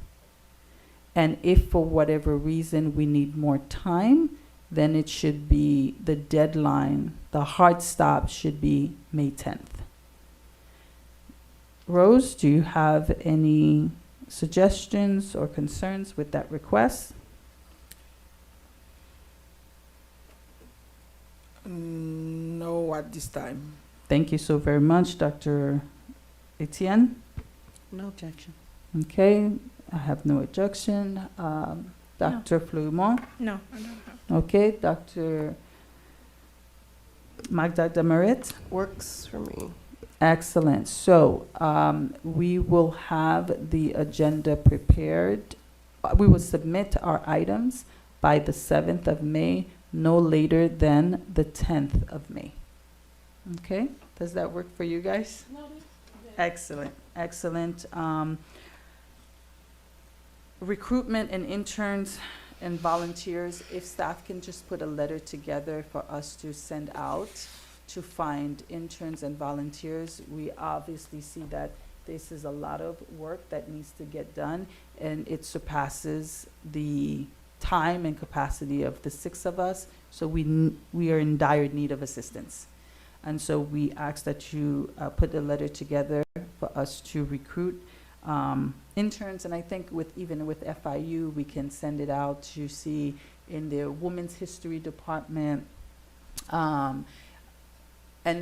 And if for whatever reason we need more time, then it should be the deadline, the hard stop should be May 10th. Rose, do you have any suggestions or concerns with that request? No, at this time. Thank you so very much, Dr. Etienne. No objection. Okay, I have no objection. Dr. Fleurimont? No, I don't have. Okay, Dr. Magda Demerit? Works for me. Excellent. So we will have the agenda prepared. We will submit our items by the 7th of May, no later than the 10th of May. Okay? Does that work for you guys? Excellent, excellent. Recruitment and interns and volunteers, if staff can just put a letter together for us to send out to find interns and volunteers. We obviously see that this is a lot of work that needs to get done, and it surpasses the time and capacity of the 6 of us, so we are in dire need of assistance. And so we ask that you put a letter together for us to recruit interns, and I think even with FIU, we can send it out to see in their Women's History Department, and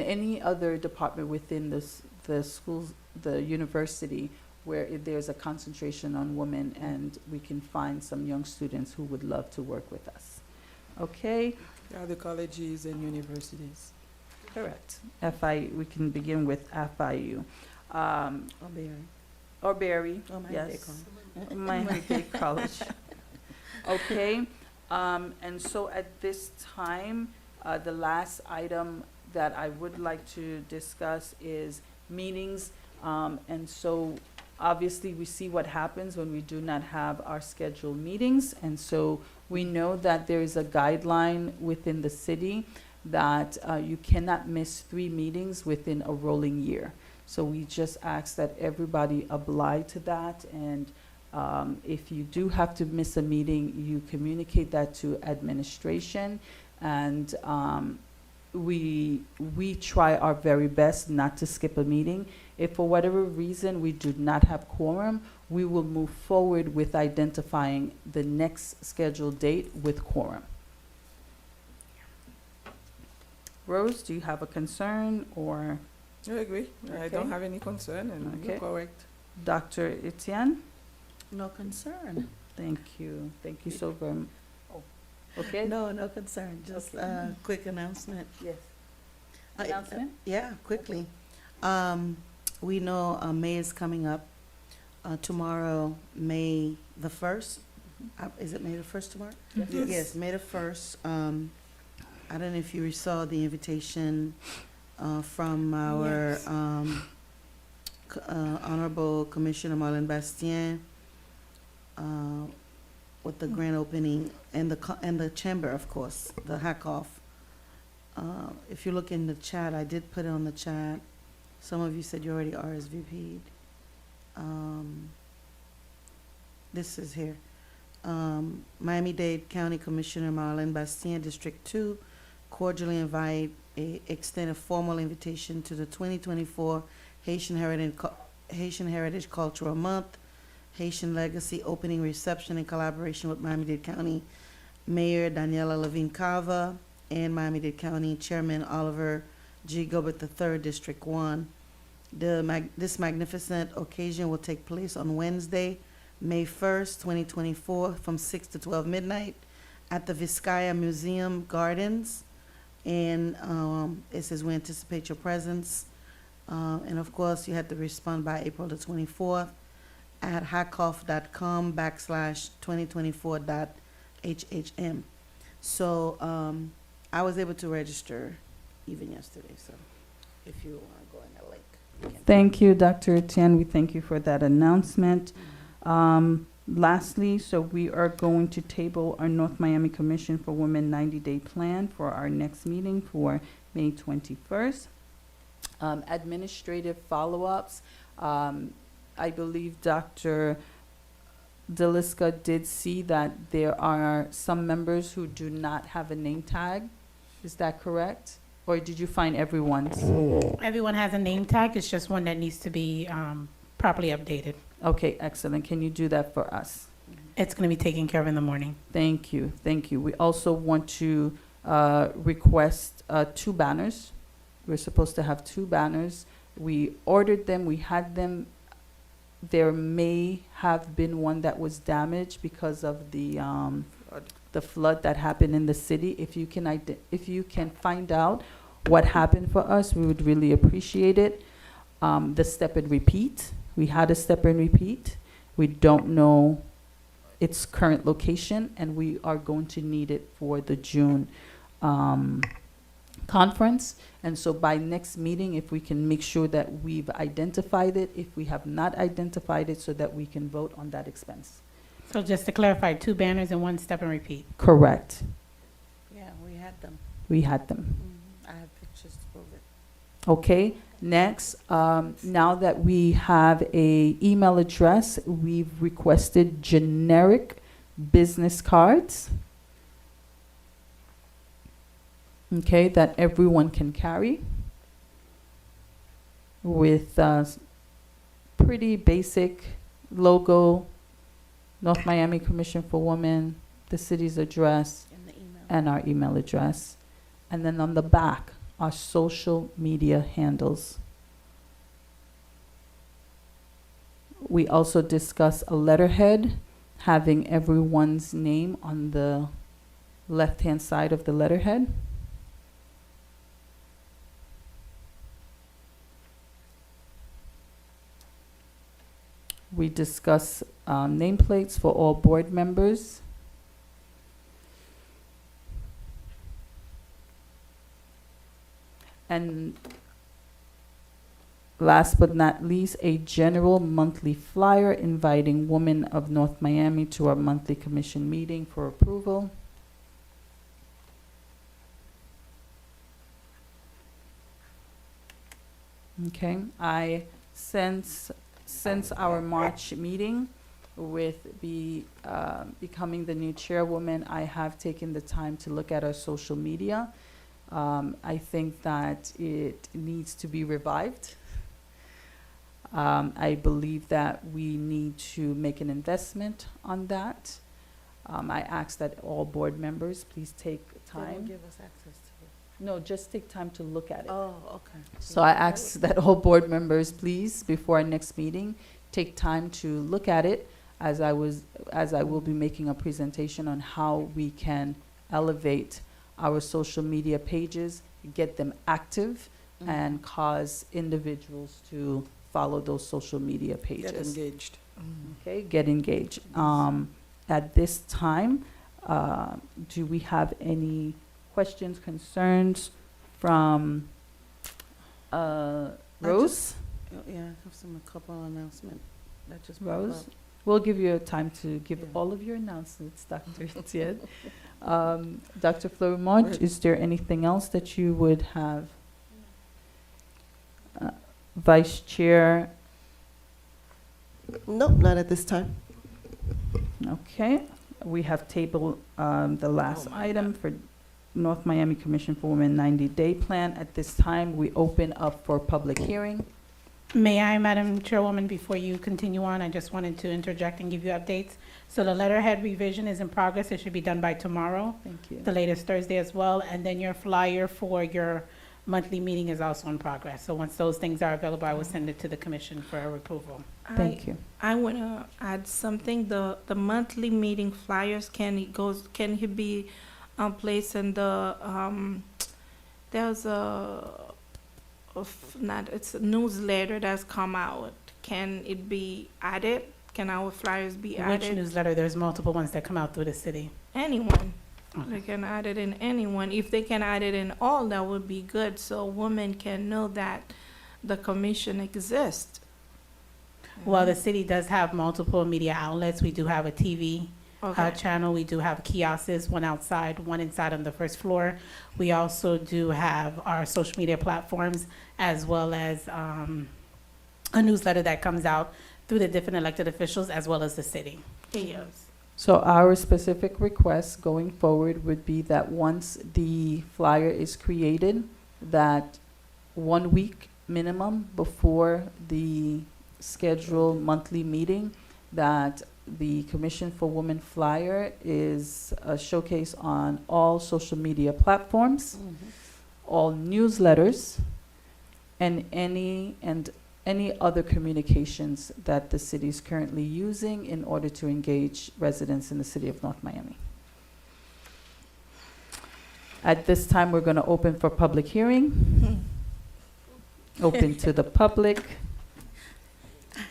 any other department within the schools, the university, where there's a concentration on women, and we can find some young students who would love to work with us. Okay? Yeah, the colleges and universities. Correct. We can begin with FIU. Oh, Barry. or Barry, Oh, Miami-Dade yes. College. Miami-Dade College. Okay, and so at this time, the last item that I would like to discuss is meetings. And so obviously we see what happens when we do not have our scheduled meetings. And so we know that there is a guideline within the city that you cannot miss 3 meetings within a rolling year. So we just ask that everybody abide to that, and if you do have to miss a meeting, you communicate that to administration, and we try our very best not to skip a meeting. If for whatever reason we do not have quorum, we will move forward with identifying the next scheduled date with quorum. Rose, do you have a concern, or I agree. I Okay. don't have any concern, and Okay. you're correct. Dr. Etienne? No concern. Thank you. Thank you so very much. Okay? No, no concern. Just a quick announcement. Yes. Uh, Announcement? Yeah, quickly. We know May is coming up. Tomorrow, May the 1st. Is it May the 1st tomorrow? Yes. Yes, May the 1st. I don't know if you saw the invitation from our Yes. Honorable Commissioner Marlene Bastien with the grand opening and the chamber, of course, the hack-off. If you look in the chat, I did put it on the chat. Some of you said you already RSVP'd. This is here. Miami-Dade County Commissioner Marlene Bastien, District 2, cordially extend a formal invitation to the 2024 Haitian Heritage Cultural Month, Haitian Legacy opening reception in collaboration with Miami-Dade County Mayor Daniela Levine Cava and Miami-Dade County Chairman Oliver G. Gilbert III, District 1. This magnificent occasion will take place on Wednesday, May 1st, 2024, from 6 to 12 midnight at the Vizcaya Museum Gardens. And it says, we anticipate your presence. And of course, you had to respond by April the 24th at hackoff.com/2024.HHM. So I was able to register even yesterday. So if you want to go in the link. you can. Thank you, Dr. Etienne. We thank you for that announcement. Lastly, so we are going to table our North Miami Commission for Women 90-day plan for our next meeting for May 21st. Administrative follow-ups. I believe Dr. Deliska did see that there are some members who do not have a name tag. Is that correct? Or did you find everyone's? Everyone has a name tag, it's just one that needs to be properly updated. Okay, excellent. Can you do that for us? It's going to be taken care of in the morning. Thank you, thank you. We also want to request 2 banners. We're supposed to have 2 banners. We ordered them, we had them. There may have been one that was damaged because of the flood that happened in the city. If you can find out what happened for us, we would really appreciate it. The step and repeat. We had a step and repeat. We don't know its current location, and we are going to need it for the June conference. And so by next meeting, if we can make sure that we've identified it, if we have not identified it, so that we can vote on that expense. So just to clarify, 2 banners and 1 step and repeat. Correct. Yeah, we had them. We had them. I have pictures to prove it. Okay, next, now that we have a email address, we've requested generic business cards. Okay, that everyone can carry with pretty basic logo, North Miami Commission for Women, the city's address, In the email. and our email address. And then on the back, our social media handles. We also discuss a letterhead having everyone's name on the left-hand side of the letterhead. we discuss nameplates for all board members. And last but not least, a general monthly flyer inviting women of North Miami to our monthly commission meeting for approval. Okay, since our March meeting with becoming the new chairwoman, I have taken the time to look at our social media. I think that it needs to be revived. I believe that we need to make an investment on that. I ask that all board members please take time. give us access to No, just take time to look at it. Oh, okay. So I ask that all board members, please, before our next meeting, take time to look at it, as I will be making a presentation on how we can elevate our social media pages, get them active, and cause individuals to follow those social media pages. Get engaged. Okay, get engaged. At this time, do we have any questions, concerns from Rose? Yeah, I have a couple announcement that just popped Rose? up. We'll give you time to give Yeah. all of your announcements, Dr. Etienne. Dr. Florimont, is there anything else that you would have? Vice Chair, Nope, not at this time. okay. We have tabled the last item for North Miami Commission for Women 90-day plan. At this time, we open up for public hearing. May I, Madam Chairwoman, before you continue on, I just wanted to interject and give you updates. So the letterhead revision is in progress. It should be done by tomorrow, Thank you. the latest Thursday as well. And then your flyer for your monthly meeting is also in progress. So once those things are available, I will send it to the commission for approval. Thank you. I want to add something. The monthly meeting flyers, can he be placed in the, there's it's a newsletter that's come out. Can it be added? Can our flyers be Which added? newsletter? There's multiple ones that come out through the city. Anyone. Okay. They can add it in anyone. If they can add it in all, that would be good, so women can know that the commission exists. Well, the city does have multiple media outlets. We do have a TV Okay. channel. We do have kiosks, one outside, one inside on the first floor. We also do have our social media platforms, as well as a newsletter that comes out through the different elected officials, as well as the city. Yes. So our specific request going forward would be that once the flyer is created, that 1 week minimum before the scheduled monthly meeting, that the Commission for Women flyer is showcased on all social media platforms, all newsletters, and any other communications that the city is currently using in order to engage residents in the city of North Miami. At this time, we're going to open for public hearing. Open to the public.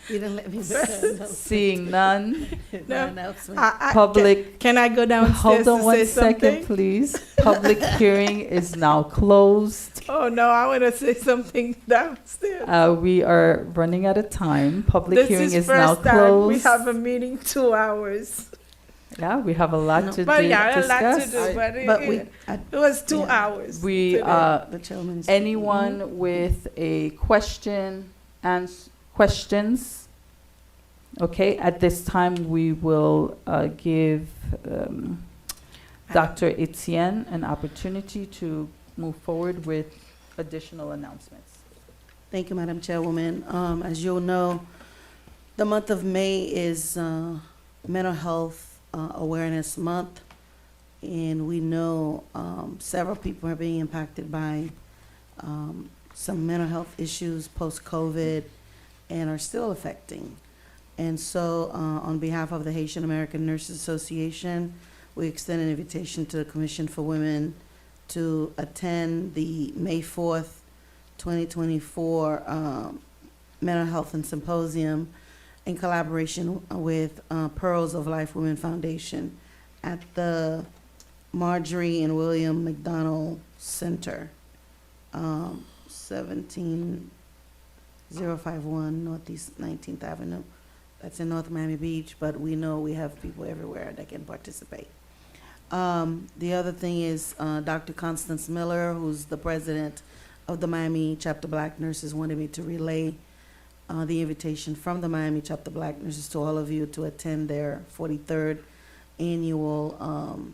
You didn't let me say Seeing none. No. announcement. Public. Can I go downstairs Hold on to one say second, something? please. Public hearing is now closed. Oh, no, I want to say something downstairs. We are running out of time. Public hearing is now first time we closed. have a meeting 2 hours. Yeah, we have a lot to But yeah, a lot to discuss. do, but But it was 2 yeah. hours. We, today. The chairman is. anyone with a question and questions? Okay, at this time, we will give Dr. Etienne an opportunity to move forward with additional announcements. Thank you, Madam Chairwoman. As you'll know, the month of May is Mental Health Awareness Month, and we know several people are being impacted by some mental health issues post-COVID and are still affecting. And so, on behalf of the Haitian American Nurses Association, we extend an invitation to the Commission for Women to attend the May 4th, 2024 Mental Health and Symposium in collaboration with Pearls of Life Women Foundation at the Marjorie and William McDonald Center, 17051 Northeast 19th Avenue. That's in North Miami Beach, but we know we have people everywhere that can participate. The other thing is Dr. Constance Miller, who's the president of the Miami Chapter Black Nurses, wanted me to relay the invitation from the Miami Chapter Black Nurses to all of you to attend their 43rd annual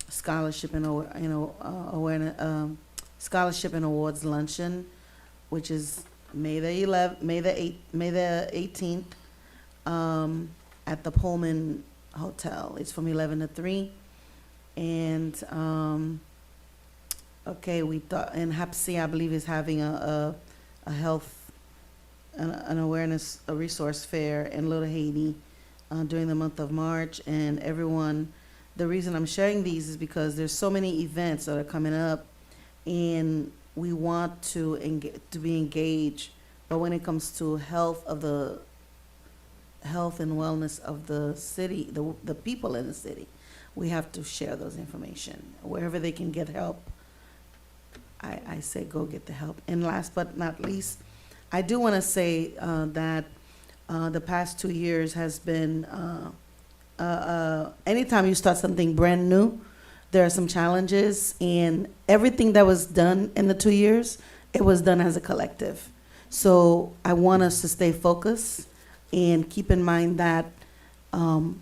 scholarship and awareness scholarship and awards luncheon, which is May the 18th at the Pullman Hotel. It's from 11 to 3. And okay, we thought, and HAPSI, I believe, is having a health, an awareness, a resource fair in Little Haiti during the month of March. And everyone, the reason I'm sharing these is because there's so many events that are coming up, and we want to be engaged. But when it comes to health and wellness of the city, the people in the city, we have to share those information. Wherever they can get help, I say go get the help. And last but not least, I do want to say that the past 2 years has been, anytime you start something brand new, there are some challenges, and everything that was done in the 2 years, it was done as a collective. So I want us to stay focused and keep in mind that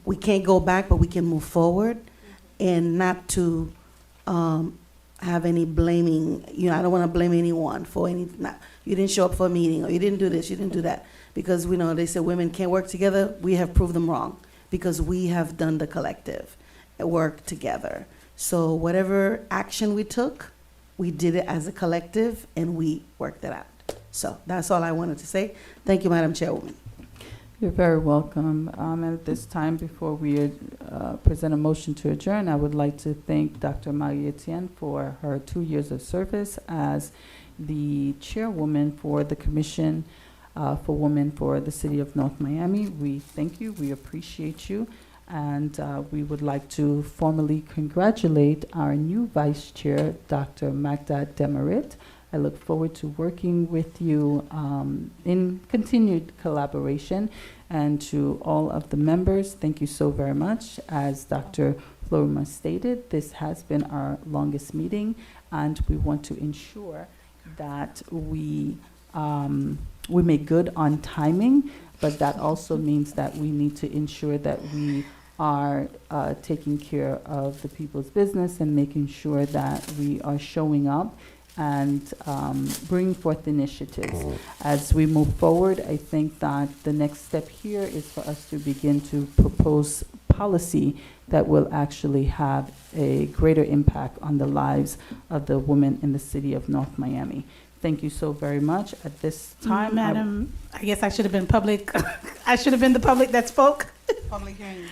we can't go back, but we can move forward, and not to have any blaming. I don't want to blame anyone for anything. You didn't show up for a meeting, or you didn't do this, you didn't do that. Because we know they said women can't work together. We have proved them wrong, because we have done the collective work together. So whatever action we took, we did it as a collective, and we worked it out. So that's all I wanted to say. Thank you, Madam Chairwoman. You're very welcome. And at this time, before we present a motion to adjourn, I would like to thank Dr. Marie-Etienne for her 2 years of service as the chairwoman for the Commission for Women for the City of North Miami. We thank you. We appreciate you. And we would like to formally congratulate our new Vice Chair, Dr. Magda Demarit. I look forward to working with you in continued collaboration. And to all of the members, thank you so very much. As Dr. Florima stated, this has been our longest meeting, and we want to ensure that we make good on timing, but that also means that we need to ensure that we are taking care of the people's business and making sure that we are showing up and bring forth initiatives. As we move forward, I think that the next step here is for us to begin to propose policy that will actually have a greater impact on the lives of the women in the city of North Miami. Thank you so very much. At this time, Madam, I guess I should have been public. I should have been the public that spoke. Public hearing.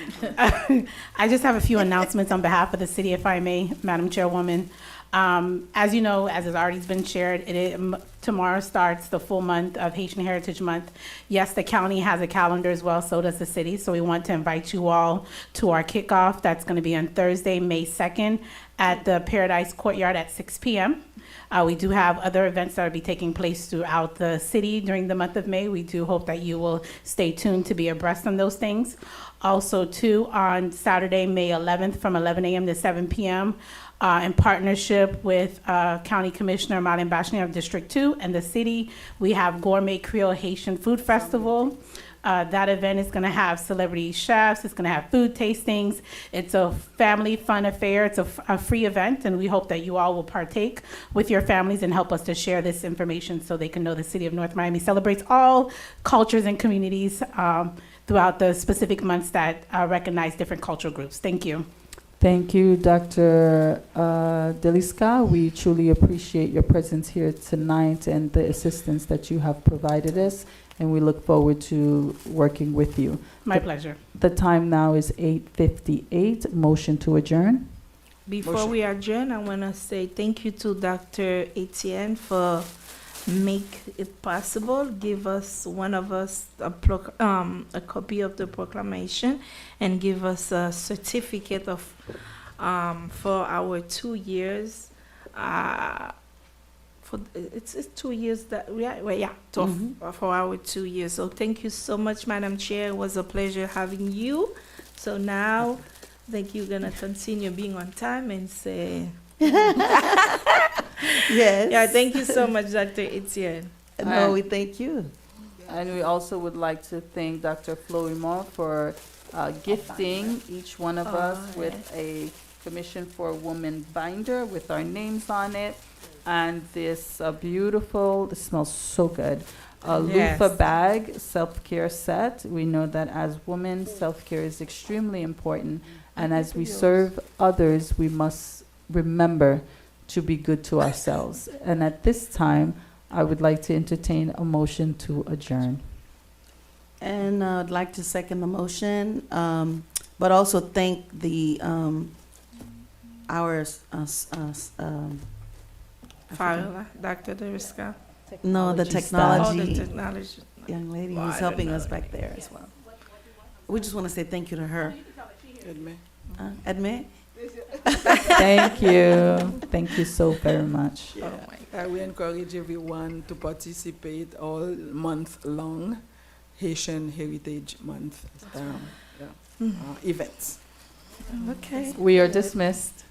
I just have a few announcements on behalf of the city, if I may, Madam Chairwoman. As you know, as has already been shared, tomorrow starts the full month of Haitian Heritage Month. Yes, the county has a calendar as well, so does the city. So we want to invite you all to our kickoff. That's going to be on Thursday, May 2nd at the Paradise Courtyard at 6 p.m. We do have other events that will be taking place throughout the city during the month of May. We do hope that you will stay tuned to be abreast on those things. Also, too, on Saturday, May 11th from 11 a.m. to 7 p.m., in partnership with County Commissioner Martin Bashner of District 2 and the city, we have Gourmet Creole Haitian Food Festival. That event is going to have celebrity chefs. It's going to have food tastings. It's a family fun affair. It's a free event, and we hope that you all will partake with your families and help us to share this information so they can know the city of North Miami celebrates all cultures and communities throughout the specific months that recognize different cultural groups. Thank you. thank you, Dr. Deliska. We truly appreciate your presence here tonight and the assistance that you have provided us, and we look forward to working with you. My pleasure. The time now is 8:58. Motion to adjourn. Before Motion. we adjourn, I want to say thank you to Dr. Etienne for make it possible, give us one of us a copy of the proclamation, and give us a certificate of for our 2 years. It's 2 years that for our 2 years. So thank you so much, Madam Chair. It was a pleasure having you. So now, I think you're gonna continue being on time and say. Yes. Yeah, thank you so much, Dr. Etienne. No, we thank you. And we also would like to thank Dr. Florimont for gifting each one of us with a Commission for Women binder with our names on it. And this beautiful, this smells so good, loofah Yes. bag self-care set. We know that as women, self-care is extremely important. And as we serve others, we must remember to be good to ourselves. And at this time, I would like to entertain a motion to adjourn. And I'd like to second the motion, but also thank the, our, Farrell, Dr. Deriska. no, the Technology staff. Oh, the technology technology. young lady Well, who's I helping don't us know. back there as well. We just want to say thank you to her. Edme. Admit? Thank you. Thank you so very much. Yeah. We encourage everyone to participate all month long, Haitian Heritage Month events. Okay. We are dismissed.